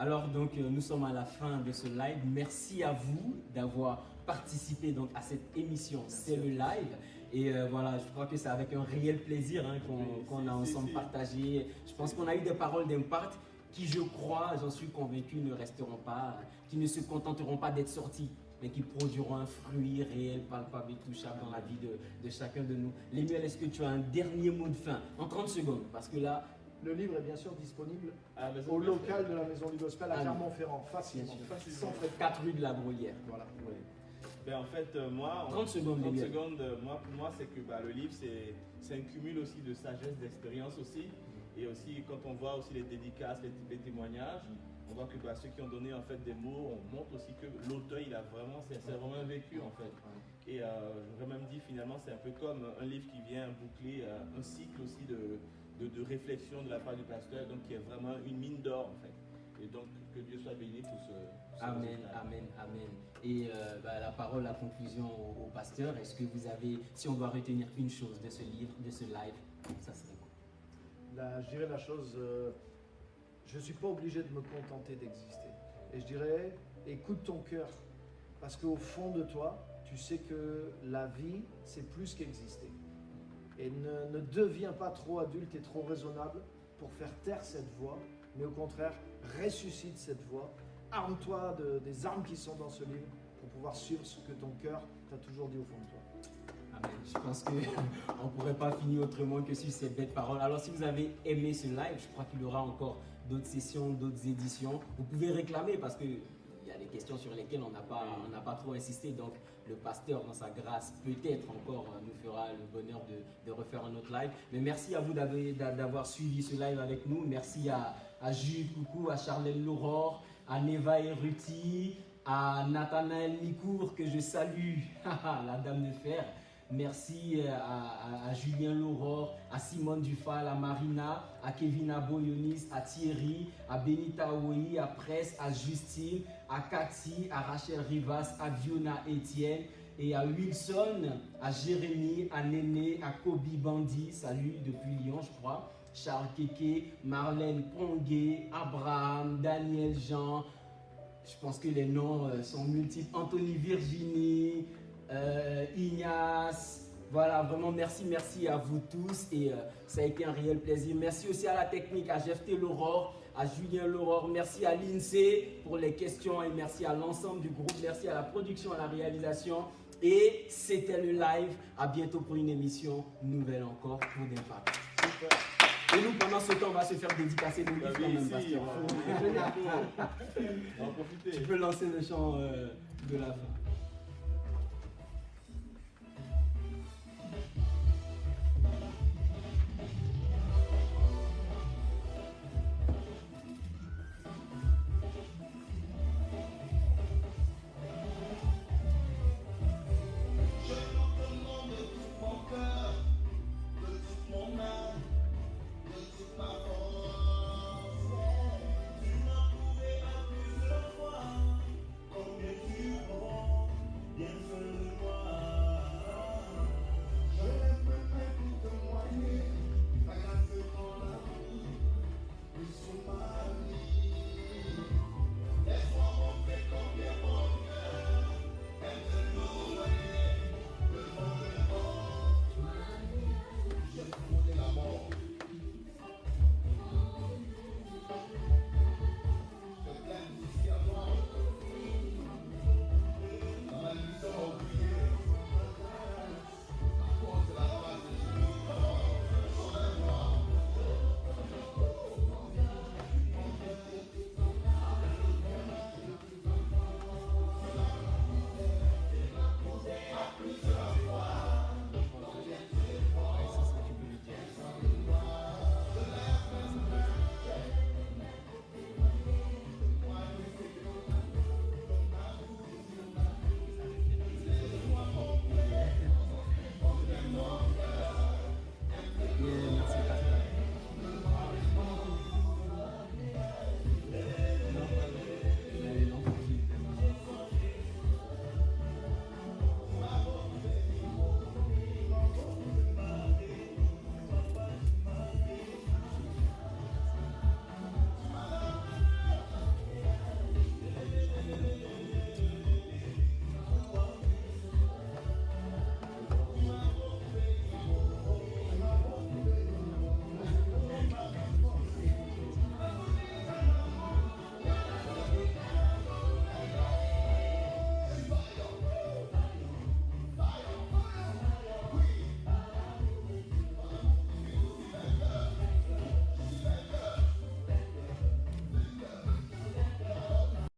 Alors donc nous sommes à la fin de ce live. Merci à vous d'avoir participé donc à cette émission. C'est le live. Et voilà, je crois que c'est avec un réel plaisir qu'on a ensemble partagé. Je pense qu'on a eu des paroles d'impact qui, je crois, j'en suis convaincu, ne resteront pas, qui ne se contenteront pas d'être sortis, mais qui produiront un fruit réel, palpable et touchable dans la vie de chacun de nous. Lémuel, est-ce que tu as un dernier mot de fin en 30 secondes? Parce que là, le livre est bien sûr disponible au local de la Maison du Gospel à Clermont-Ferrand, facilement, sans frais. 4 rue de la Bruyère. Voilà. Oui. Ben, en fait, moi, 30 secondes, pour moi, c'est que le livre, c'est un cumul aussi de sagesse, d'expérience aussi. Et aussi, quand on voit aussi les dédicaces, les témoignages, on voit que ceux qui ont donné en fait des mots, on montre aussi que l'auteur, c'est vraiment un vécu en fait. Et j'aurais même dit finalement, c'est un peu comme un livre qui vient boucler un cycle aussi de réflexion de la part du pasteur, donc qui est vraiment une mine d'or en fait. Et donc que Dieu soit béni pour ce Amen, résultat. amen, amen. Et la parole, la conclusion au pasteur, est-ce que vous avez, si on doit retenir une chose de ce livre, de ce live, ça serait quoi? Je dirais la chose je ne suis pas obligé de me contenter d'exister. Et je dirais, écoute ton cœur, parce qu'au fond de toi, tu sais que la vie, c'est plus qu'exister. Et ne deviens pas trop adulte et trop raisonnable pour faire taire cette voix, mais au contraire, ressuscite cette voix. Arme-toi des armes qui sont dans ce livre pour pouvoir suivre ce que ton cœur t'a toujours dit au fond de toi. Amen. Je pense qu'on ne pourrait pas finir autrement que sur ces belles paroles. Alors si vous avez aimé ce live, je crois qu'il y aura encore d'autres sessions, d'autres éditions. Vous pouvez réclamer parce qu'il y a des questions sur lesquelles on n'a pas trop insisté. Donc le pasteur, dans sa grâce, peut-être encore nous fera le bonheur de refaire un autre live. Mais merci à vous d'avoir suivi ce live avec nous. Merci à Jules Coucou, à Charlène Laurore, à Neva Eruti, à Nathanaël Nicourt que je salue, la dame de fer. Merci à Julien Laurore, à Simone Dufal, à Marina, à Kevin Aboyonis, à Thierry, à Benita Oui, à Presse, à Justine, à Cathy, à Rachel Rivas, à Viona Etienne et à Wilson, à Jérémy, à Néné, à Kobe Bandi, salut depuis Lyon je crois, Charles Keke, Marlène Ponguet, Abraham, Daniel Jean, je pense que les noms sont multiples, Anthony Virginie, Ignace, voilà, vraiment merci à vous tous et ça a été un réel plaisir. Merci aussi à la technique, à Jefté Laurore, à Julien Laurore, merci à l'INSEE pour les questions et merci à l'ensemble du groupe, merci à la production, à la réalisation et c'était le live. À bientôt pour une émission nouvelle encore pour d'Impact. Et nous, pendant ce temps, on va se faire dédicacer nos livres quand même, pasteur. On va profiter. Tu peux lancer le chant de la fin.